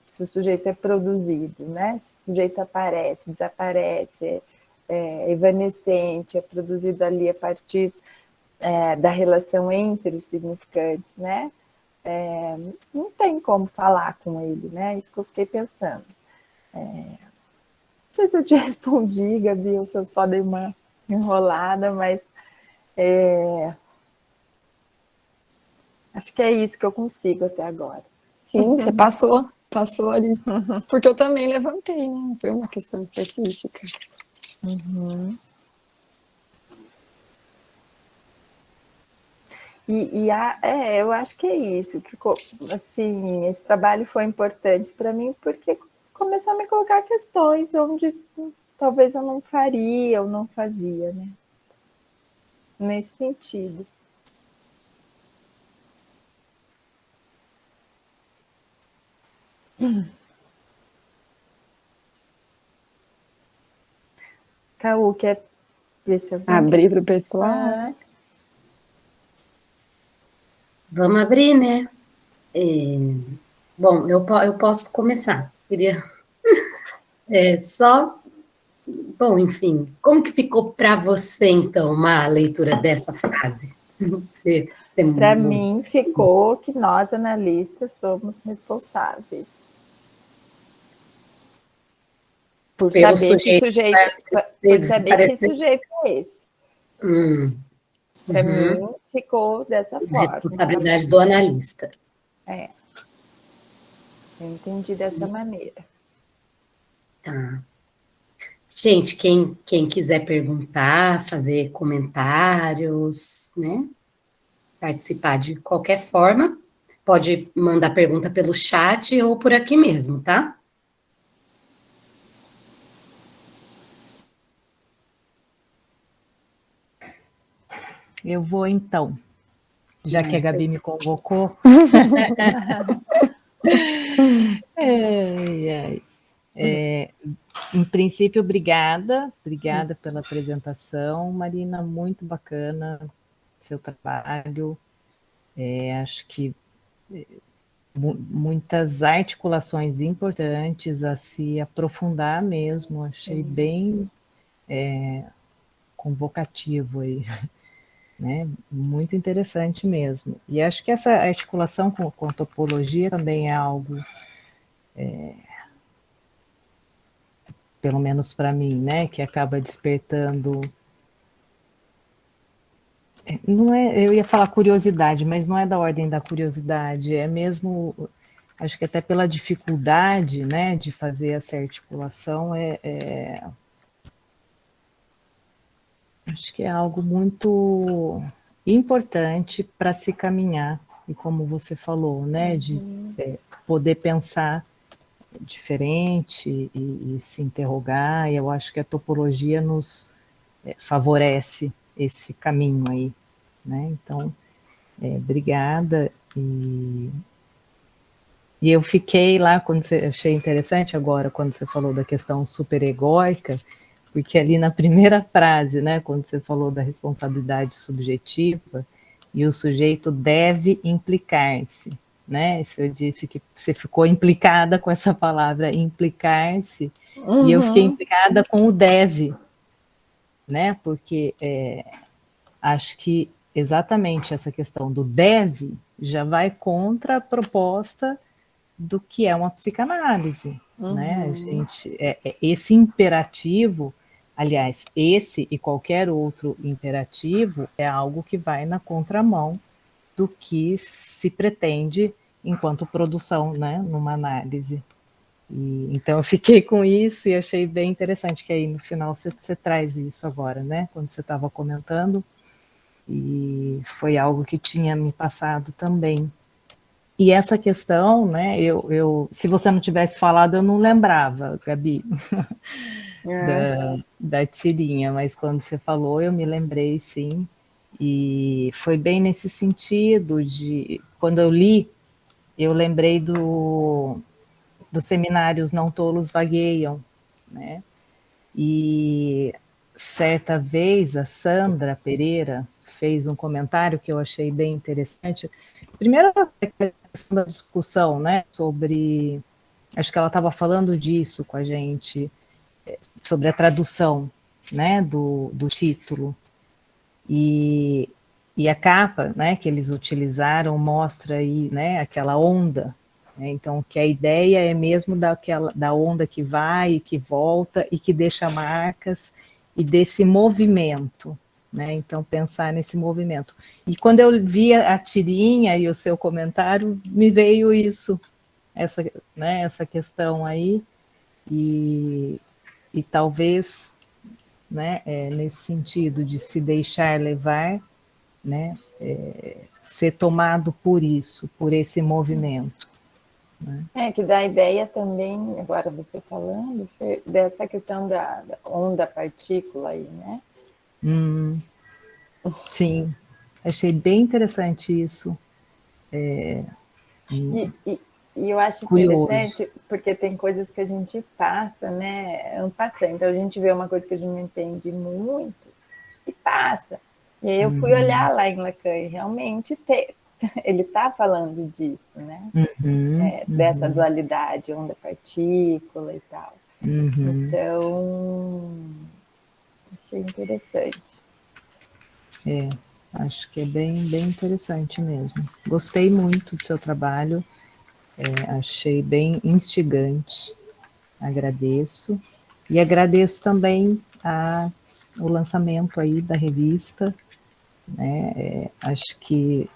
se o sujeito é produzido, né, se o sujeito aparece, desaparece, é evanescente, é produzido ali a partir da relação entre os significantes, né, não tem como falar com ele, né, isso que eu fiquei pensando. Não sei se eu te respondi, Gabi, ou se eu só dei uma enrolada, mas acho que é isso que eu consigo até agora. Sim, você passou ali, porque eu também levantei, né? Foi uma questão específica. Uhum. Eu acho que é isso, que assim, esse trabalho foi importante para mim porque começou a me colocar questões onde talvez eu não faria ou não fazia, né? Nesse sentido. Caú, quer ver se alguém abrir para o pessoal? Vamos abrir, né? Bom, eu posso começar. Queria só... Bom, enfim, como que ficou para você, então, uma leitura dessa frase? Para mim, ficou que nós, analistas, somos responsáveis por saber que sujeito é esse. Para mim, ficou dessa forma. Responsabilidade do analista. Eu entendi dessa maneira. Tá. Gente, quem quiser perguntar, fazer comentários, né? Participar de qualquer forma, pode mandar pergunta pelo chat ou por aqui mesmo, tá? Eu vou então, já que a Gabi me convocou. Em princípio, obrigada pela apresentação, Marina, muito bacana seu trabalho. Acho que muitas articulações importantes a se aprofundar mesmo, achei bem convocativo aí. Né? Muito interessante mesmo. E acho que essa articulação com a topologia também é algo, pelo menos para mim, né, que acaba despertando... Não é, eu ia falar curiosidade, mas não é da ordem da curiosidade, é mesmo, acho que até pela dificuldade, né, de fazer essa articulação, acho que é algo muito importante para se caminhar, e como você falou, né, de poder pensar diferente e se interrogar, e eu acho que a topologia nos favorece esse caminho aí, né, então, obrigada, e eu fiquei lá, achei interessante agora, quando você falou da questão superegóica, porque ali na primeira frase, né, quando você falou da responsabilidade subjetiva, e o sujeito deve implicar-se, né? Eu disse que você ficou implicada com essa palavra implicar-se, e eu fiquei implicada com o deve, né? Porque acho que exatamente essa questão do deve já vai contra a proposta do que é uma psicanálise, né? A gente, esse imperativo, aliás, esse e qualquer outro imperativo é algo que vai na contramão do que se pretende enquanto produção, né, numa análise. E, então eu fiquei com isso e achei bem interessante que aí no final você traz isso agora, né, quando você estava comentando, e foi algo que tinha me passado também. E essa questão, né, se você não tivesse falado, eu não lembrava, Gabi, da tirinha, mas quando você falou, eu me lembrei, sim, e foi bem nesse sentido de, quando eu li, eu lembrei dos seminários Não Tolos Vagueiam, né, e certa vez a Sandra Pereira fez um comentário que eu achei bem interessante. Primeiro, a questão da discussão, né, sobre, acho que ela estava falando disso com a gente, sobre a tradução, né, do título, e a capa, né, que eles utilizaram mostra aí, né, aquela onda, né, então que a ideia é mesmo da onda que vai e que volta e que deixa marcas, e desse movimento, né, então pensar nesse movimento. E quando eu vi a tirinha e o seu comentário, me veio isso, essa questão aí, e talvez, né, nesse sentido de se deixar levar, né, ser tomado por isso, por esse movimento. Né? Que dá a ideia também, agora você falando, dessa questão da onda-partícula aí, né? Sim, achei bem interessante isso. E eu acho Curioso. interessante, porque tem coisas que a gente passa, né? Não passa. Então a gente vê uma coisa que a gente não entende muito e passa. E aí eu fui olhar lá em Lacan e realmente ele está falando disso, né? Dessa dualidade, onda-partícula e tal. Então, achei interessante. Acho que é bem, bem interessante mesmo. Gostei muito do seu trabalho, achei bem instigante, agradeço. E agradeço também o lançamento aí da revista, né? Acho que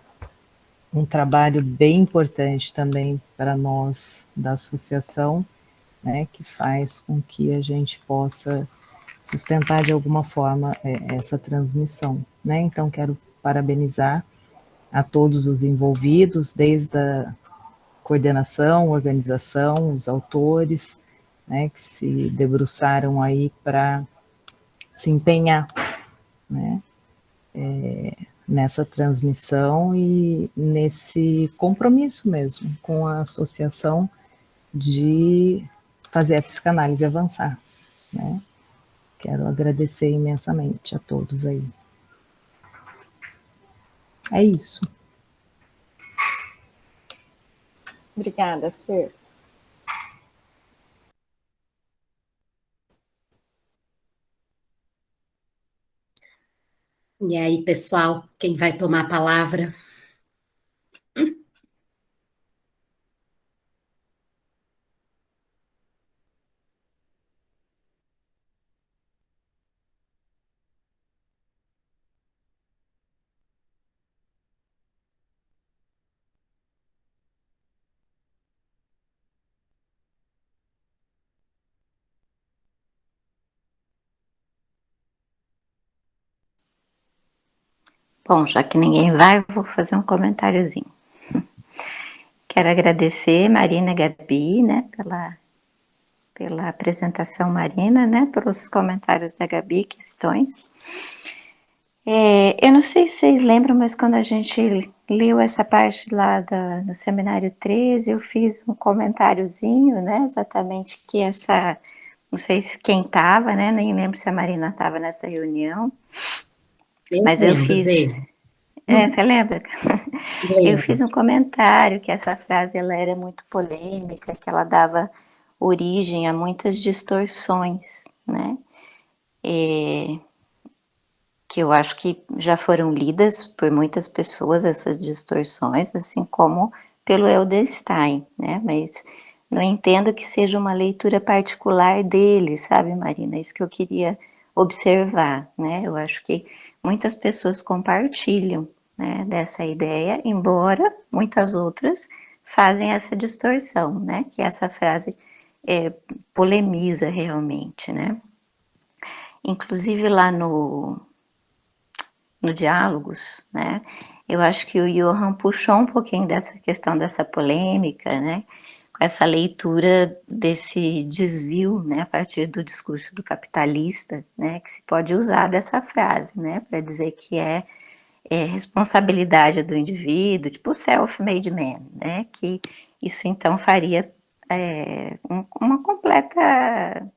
um trabalho bem importante também para nós da associação, né, que faz com que a gente possa sustentar de alguma forma essa transmissão, né? Então quero parabenizar a todos os envolvidos, desde a coordenação, organização, os autores, né, que se debruçaram aí para se empenhar, né, nessa transmissão e nesse compromisso mesmo com a associação de fazer a psicanálise avançar, né? Quero agradecer imensamente a todos aí. É isso. Obrigada, Fer. E aí, pessoal, quem vai tomar a palavra? Bom, já que ninguém vai, eu vou fazer um comentáriozinho. Quero agradecer Marina e Gabi, né, pela apresentação, Marina, né, pelos comentários da Gabi, questões. Eu não sei se vocês lembram, mas quando a gente leu essa parte lá no seminário 13, eu fiz um comentáriozinho, né, exatamente que essa não sei se quem estava, né? Nem lembro se a Marina estava nessa reunião, Eu mas eu lembro, fiz. Zê. Você lembra? Eu Lembro. fiz um comentário que essa frase ela era muito polêmica, que ela dava origem a muitas distorções, né? Que eu acho que já foram lidas por muitas pessoas essas distorções, assim como pelo Edelstein, né? Mas não entendo que seja uma leitura particular dele, sabe, Marina? Isso que eu queria observar, né? Eu acho que muitas pessoas compartilham, né, dessa ideia, embora muitas outras fazem essa distorção, né? Que essa frase polemiza realmente, né? Inclusive lá no Diálogos, né? Eu acho que o Johann puxou um pouquinho dessa questão dessa polêmica, né? Com essa leitura desse desvio, né? A partir do discurso do capitalista, né? Que se pode usar dessa frase, né? Para dizer que é responsabilidade do indivíduo, tipo self-made man, né? Que isso então faria uma completa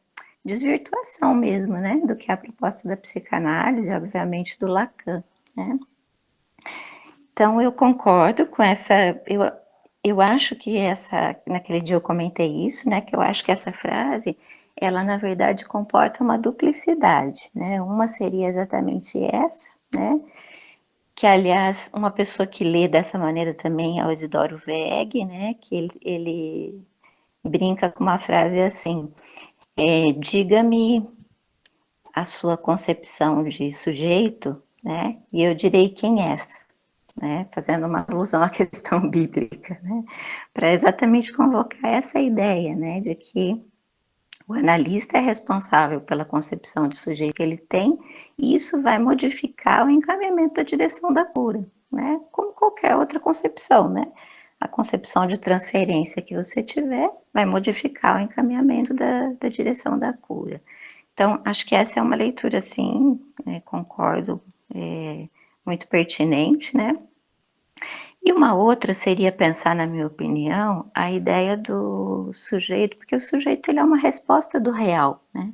desvirtuação mesmo, né, do que é a proposta da psicanálise, obviamente do Lacan, né. Então eu concordo com essa, eu acho que naquele dia eu comentei isso, né, que eu acho que essa frase, ela na verdade comporta uma duplicidade, né, uma seria exatamente essa, né, que aliás uma pessoa que lê dessa maneira também é o Isidoro Weg, né, que ele brinca com uma frase assim, diga-me a sua concepção de sujeito, né? E eu direi quem és, né? Fazendo uma alusão à questão bíblica, né? Para exatamente convocar essa ideia, né? De que o analista é responsável pela concepção de sujeito que ele tem e isso vai modificar o encaminhamento da direção da cura, né? Como qualquer outra concepção, né? A concepção de transferência que você tiver vai modificar o encaminhamento da direção da cura. Então, acho que essa é uma leitura, sim, concordo, muito pertinente, né? E uma outra seria pensar, na minha opinião, a ideia do sujeito, porque o sujeito ele é uma resposta do real, né?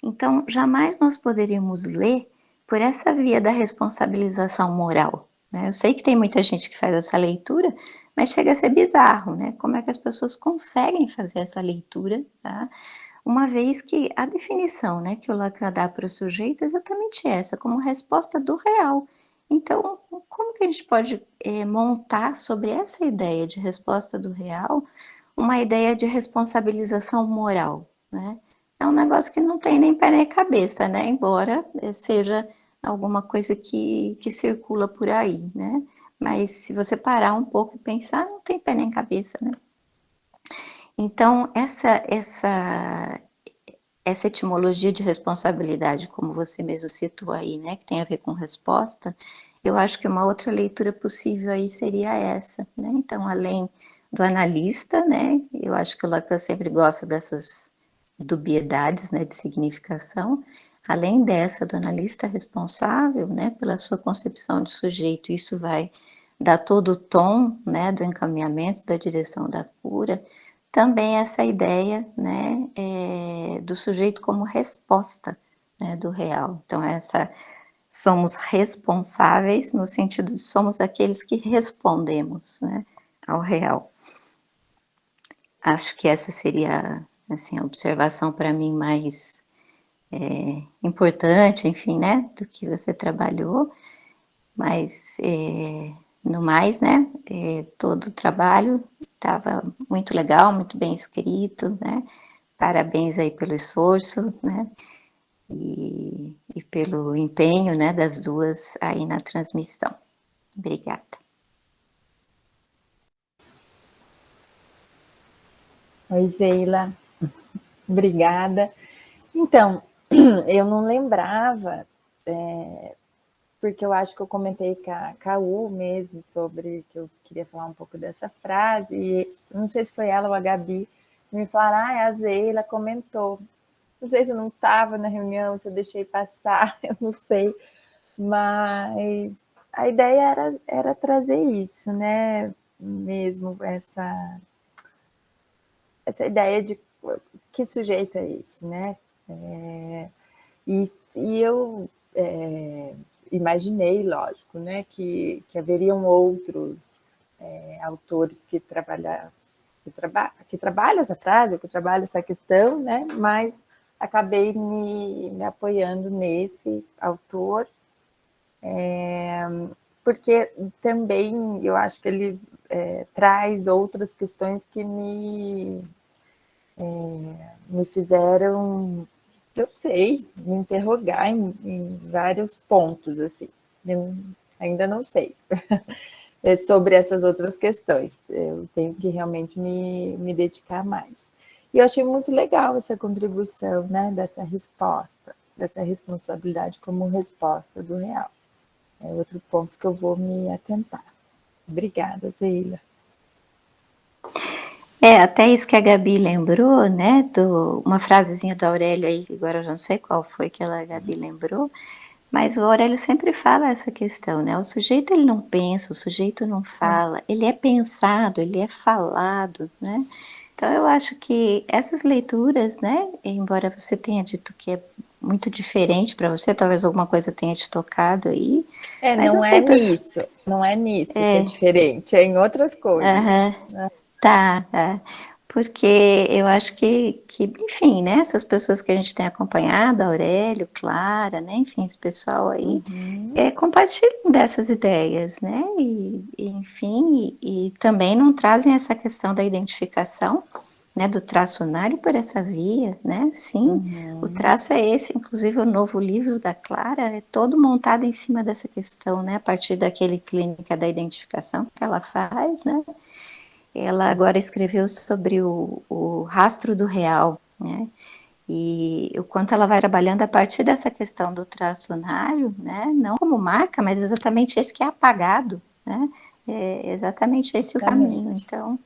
Então, jamais nós poderíamos ler por essa via da responsabilização moral, né? Eu sei que tem muita gente que faz essa leitura, mas chega a ser bizarro, né? Como é que as pessoas conseguem fazer essa leitura, tá? Uma vez que a definição, né, que o Lacan dá para o sujeito é exatamente essa, como resposta do real. Então, como que a gente pode montar sobre essa ideia de resposta do real uma ideia de responsabilização moral, né? É um negócio que não tem nem pé nem cabeça, né? Embora seja alguma coisa que circula por aí, né? Mas se você parar um pouco e pensar, não tem pé nem cabeça, né? Então, essa etimologia de responsabilidade, como você mesmo citou aí, né, que tem a ver com resposta, eu acho que uma outra leitura possível aí seria essa, né? Então, além do analista, né, eu acho que o Lacan sempre gosta dessas dubiedades, né, de significação, além dessa do analista responsável, né, pela sua concepção de sujeito, isso vai dar todo o tom, né, do encaminhamento, da direção da cura, também essa ideia, né, do sujeito como resposta, né, do real. Então, somos responsáveis no sentido de somos aqueles que respondemos, né, ao real. Acho que essa seria, assim, a observação para mim mais importante, enfim, né, do que você trabalhou, mas no mais, né, todo o trabalho estava muito legal, muito bem escrito, né, parabéns aí pelo esforço, né, e pelo empenho, né, das duas aí na transmissão. Obrigada. Oi, Zeila. Obrigada. Então, eu não lembrava, porque eu acho que eu comentei com a Caú mesmo sobre que eu queria falar um pouco dessa frase, e não sei se foi ela ou a Gabi, me falaram, a Zeila comentou. Não sei se eu não estava na reunião, se eu deixei passar, eu não sei, mas a ideia era trazer isso, né? Mesmo essa ideia de que sujeito é esse, né? E eu imaginei, lógico, né, que haveriam outros autores que trabalham essa frase, que trabalham essa questão, né, mas acabei me apoiando nesse autor, porque também eu acho que ele traz outras questões que me fizeram, eu sei, me interrogar em vários pontos, assim. Eu ainda não sei sobre essas outras questões. Eu tenho que realmente me dedicar mais. E eu achei muito legal essa contribuição, né, dessa resposta, dessa responsabilidade como resposta do real. É outro ponto que eu vou me atentar. Obrigada, Zeila. Até isso que a Gabi lembrou, né, uma frasezinha do Aurélio aí, agora eu não sei qual foi que a Gabi lembrou, mas o Aurélio sempre fala essa questão, né, o sujeito ele não pensa, o sujeito não fala, ele é pensado, ele é falado, né, então eu acho que essas leituras, né, embora você tenha dito que é muito diferente para você, talvez alguma coisa tenha te tocado aí, mas Não é nisso, não é nisso que é diferente, é em outras coisas. Né? Tá. Porque eu acho que, enfim, né, essas pessoas que a gente tem acompanhado, Aurélio, Clara, né, enfim, esse pessoal aí, compartilham dessas ideias, né, enfim, e também não trazem essa questão da identificação, né, do traçonário por essa via, né, sim, o traço é esse, inclusive o novo livro da Clara é todo montado em cima dessa questão, né, a partir daquele clínica da identificação que ela faz, né. Ela agora escreveu sobre o rastro do real, né? E o quanto ela vai trabalhando a partir dessa questão do traçonário, né? Não como marca, mas exatamente esse que é apagado, né? É exatamente esse o caminho. Então,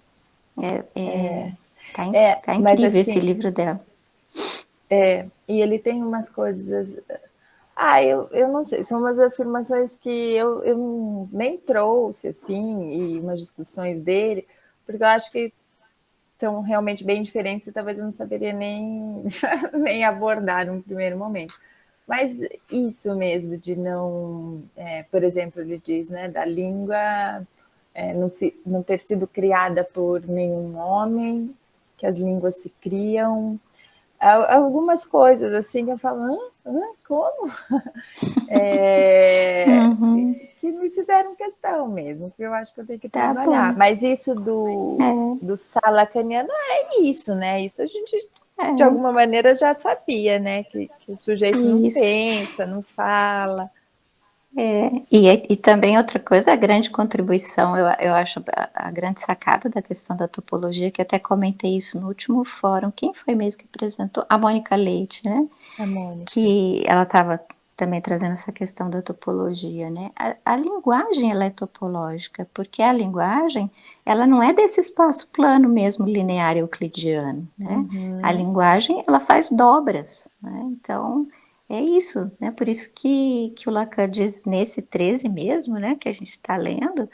tá incrível assim, esse livro dela. E ele tem umas coisas... eu não sei, são umas afirmações que eu nem trouxe, assim, e umas discussões dele, porque eu acho que são realmente bem diferentes e talvez eu não saberia nem, nem abordar num primeiro momento. Mas isso mesmo de não... por exemplo, ele diz, né, da língua não ter sido criada por nenhum homem, que as línguas se criam... Algumas coisas assim que eu falo, como? Que me fizeram questão mesmo, que eu acho que eu tenho que trabalhar. Bom. Mas isso do salacaniano é isso, né? Isso a gente, de alguma maneira, já sabia, né? Que o sujeito não pensa, não fala. E também outra coisa, a grande contribuição, eu acho a grande sacada da questão da topologia, que até comentei isso no último fórum, quem foi mesmo que apresentou? A Mônica Leite, né? A Mônica. Que ela estava também trazendo essa questão da topologia, né? A linguagem, ela é topológica, porque a linguagem, ela não é desse espaço plano mesmo, linear euclidiano, né? A linguagem, ela faz dobras, né? Então... é isso, né? Por isso que o Lacan diz nesse 13 mesmo, né, que a gente está lendo,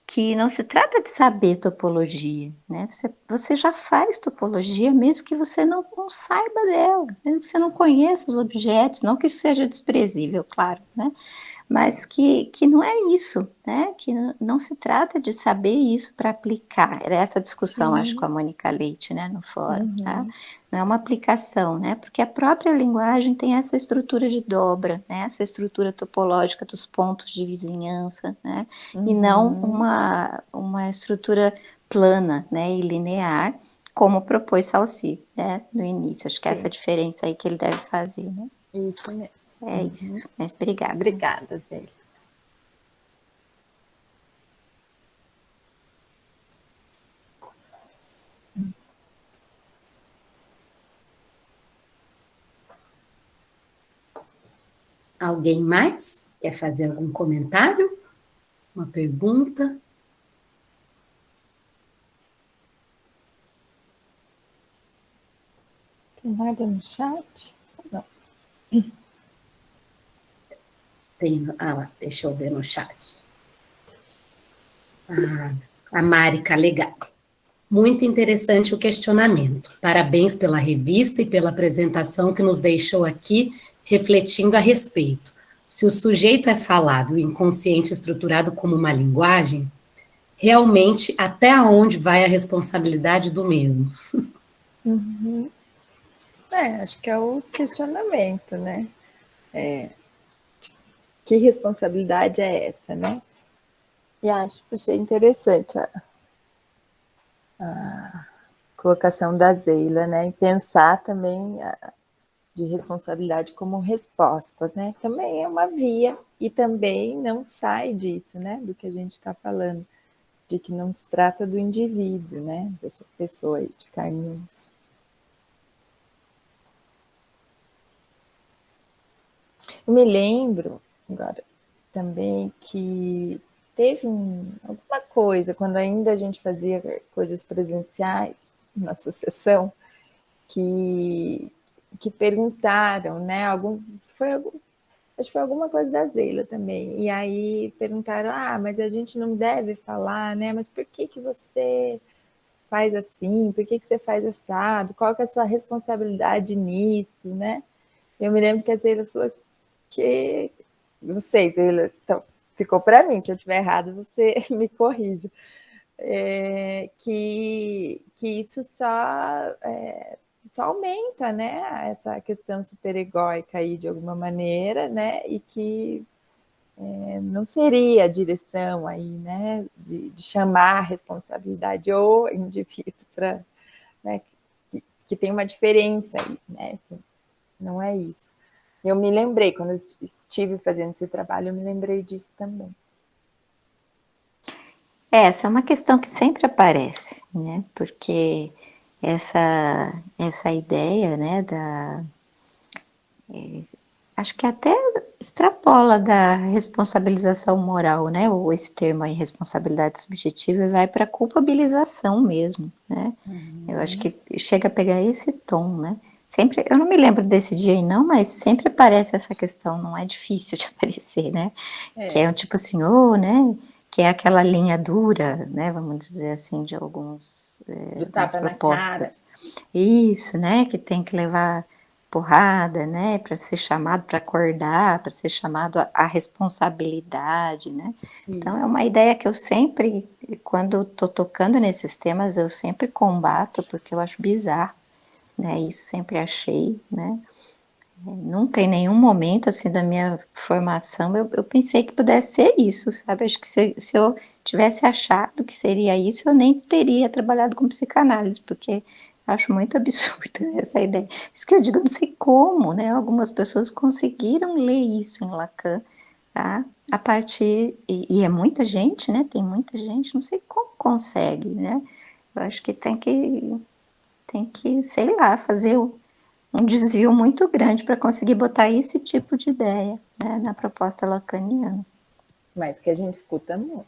que não se trata de saber topologia, né? Você já faz topologia mesmo que você não saiba dela, mesmo que você não conheça os objetos, não que isso seja desprezível, claro, né? Mas que não é isso, né? Que não se trata de saber isso para aplicar. Era essa discussão, acho, com a Mônica Leite, né, no fórum, tá? Não é uma aplicação, né? Porque a própria linguagem tem essa estrutura de dobra, né? Essa estrutura topológica dos pontos de vizinhança, né? E não uma estrutura plana, né, e linear, como propôs Saussure, né, no início. Acho que essa é a diferença aí que ele deve fazer, né? Isso mesmo. É isso, mas obrigada. Obrigada, Zé. Alguém mais quer fazer algum comentário? Uma pergunta? Tem nada no chat? Não. Tem, lá, deixa eu ver no chat. A Mari Calegari. Muito interessante o questionamento. Parabéns pela revista e pela apresentação que nos deixou aqui refletindo a respeito. Se o sujeito é falado e o inconsciente estruturado como uma linguagem, realmente até onde vai a responsabilidade do mesmo? Uhum. Acho que é o questionamento, né? Que responsabilidade é essa, né? E achei interessante a colocação da Zeila, né? E pensar também de responsabilidade como resposta, né? Também é uma via e também não sai disso, né? Do que a gente está falando, de que não se trata do indivíduo, né? Dessa pessoa aí de carne e osso. Eu me lembro agora também que teve alguma coisa, quando ainda a gente fazia coisas presenciais na associação, que perguntaram, né? Acho que foi alguma coisa da Zeila também. E aí perguntaram, mas a gente não deve falar, né? Mas por que você faz assim? Por que você faz assado? Qual que é a sua responsabilidade nisso, né? Eu me lembro que a Zeila falou que, não sei, Zeila, então, ficou para mim, se eu estiver errado, você me corrija. Que isso só aumenta, né, essa questão superegóica aí de alguma maneira, né, e que não seria a direção aí, né, de chamar a responsabilidade ou indivíduo para, né, que tem uma diferença aí, né, não é isso. Eu me lembrei, quando eu estive fazendo esse trabalho, eu me lembrei disso também. Essa é uma questão que sempre aparece, né? Porque essa ideia, né, acho que até extrapola da responsabilização moral, né? Ou esse termo aí, responsabilidade subjetiva, e vai para a culpabilização mesmo, né? Eu acho que chega a pegar esse tom, né? Sempre, eu não me lembro desse dia aí não, mas sempre aparece essa questão, não é difícil de aparecer, né? Que é um tipo assim, né? Que é aquela linha dura, né? Vamos dizer assim, de algumas propostas. Isso, né? Que tem que levar porrada, né? Para ser chamado, para acordar, para ser chamado à responsabilidade, né? Então é uma ideia que eu sempre, quando estou tocando nesses temas, eu sempre combato, porque eu acho bizarro, né? Isso sempre achei, né? Nunca em nenhum momento assim da minha formação eu pensei que pudesse ser isso, sabe? Acho que se eu tivesse achado que seria isso, eu nem teria trabalhado com psicanálise, porque acho muito absurda essa ideia. Isso que eu digo, eu não sei como, né? Algumas pessoas conseguiram ler isso em Lacan, tá? A partir, e é muita gente, né? Tem muita gente, não sei como consegue, né? Eu acho que tem que, sei lá, fazer um desvio muito grande para conseguir botar esse tipo de ideia, né, na proposta lacaniana. Mas que a gente escuta muito.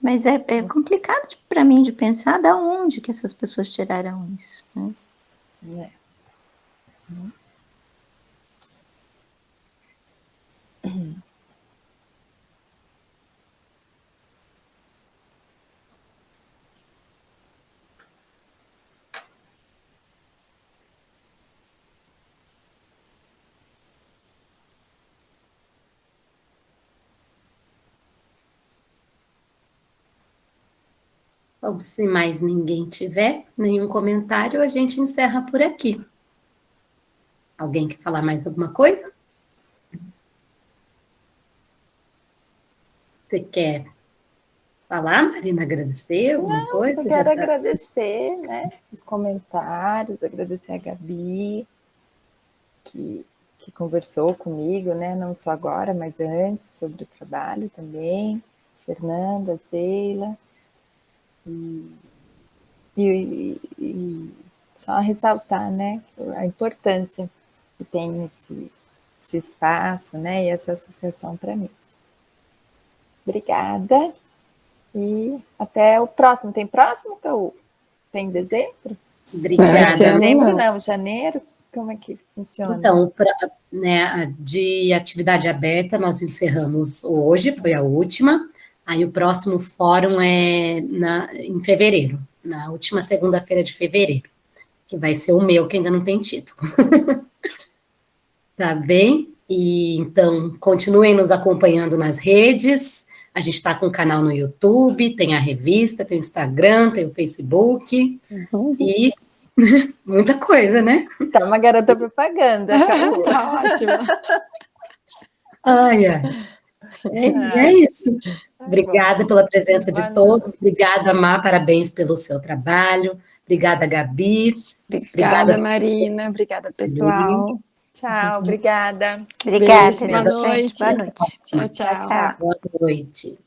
Mas é complicado para mim de pensar de onde que essas pessoas tiraram isso, né? Bom, se mais ninguém tiver nenhum comentário, a gente encerra por aqui. Alguém quer falar mais alguma coisa? Você quer falar, Marina, agradecer alguma coisa? Eu quero agradecer, né, os comentários, agradecer a Gabi, que conversou comigo, né, não só agora, mas antes, sobre o trabalho também, Fernanda, Zeila, e só ressaltar, né, a importância que tem esse espaço, né, e essa associação para mim. Obrigada. E até o próximo. Tem próximo, Caú? Tem dezembro? Obrigada. Dezembro não, janeiro? Como é que funciona? Então, né, de atividade aberta, nós encerramos hoje, foi a última. Aí o próximo fórum é em fevereiro, na última segunda-feira de fevereiro, que vai ser o meu, que ainda não tem título. Tá bem? E então, continuem nos acompanhando nas redes. A gente está com um canal no YouTube, tem a revista, tem o Instagram, tem o Facebook. E muita coisa, né? Está uma garota propaganda. Tá ótimo. Ai, ai. E é isso. Obrigada pela presença de todos. Obrigada, Má, parabéns pelo seu trabalho. Obrigada, Gabi. Obrigada, Marina. Obrigada, pessoal. Tchau, obrigada. Obrigada, Beijo, boa gente. noite. Boa noite. Tchau, tchau. Tchau. Boa noite.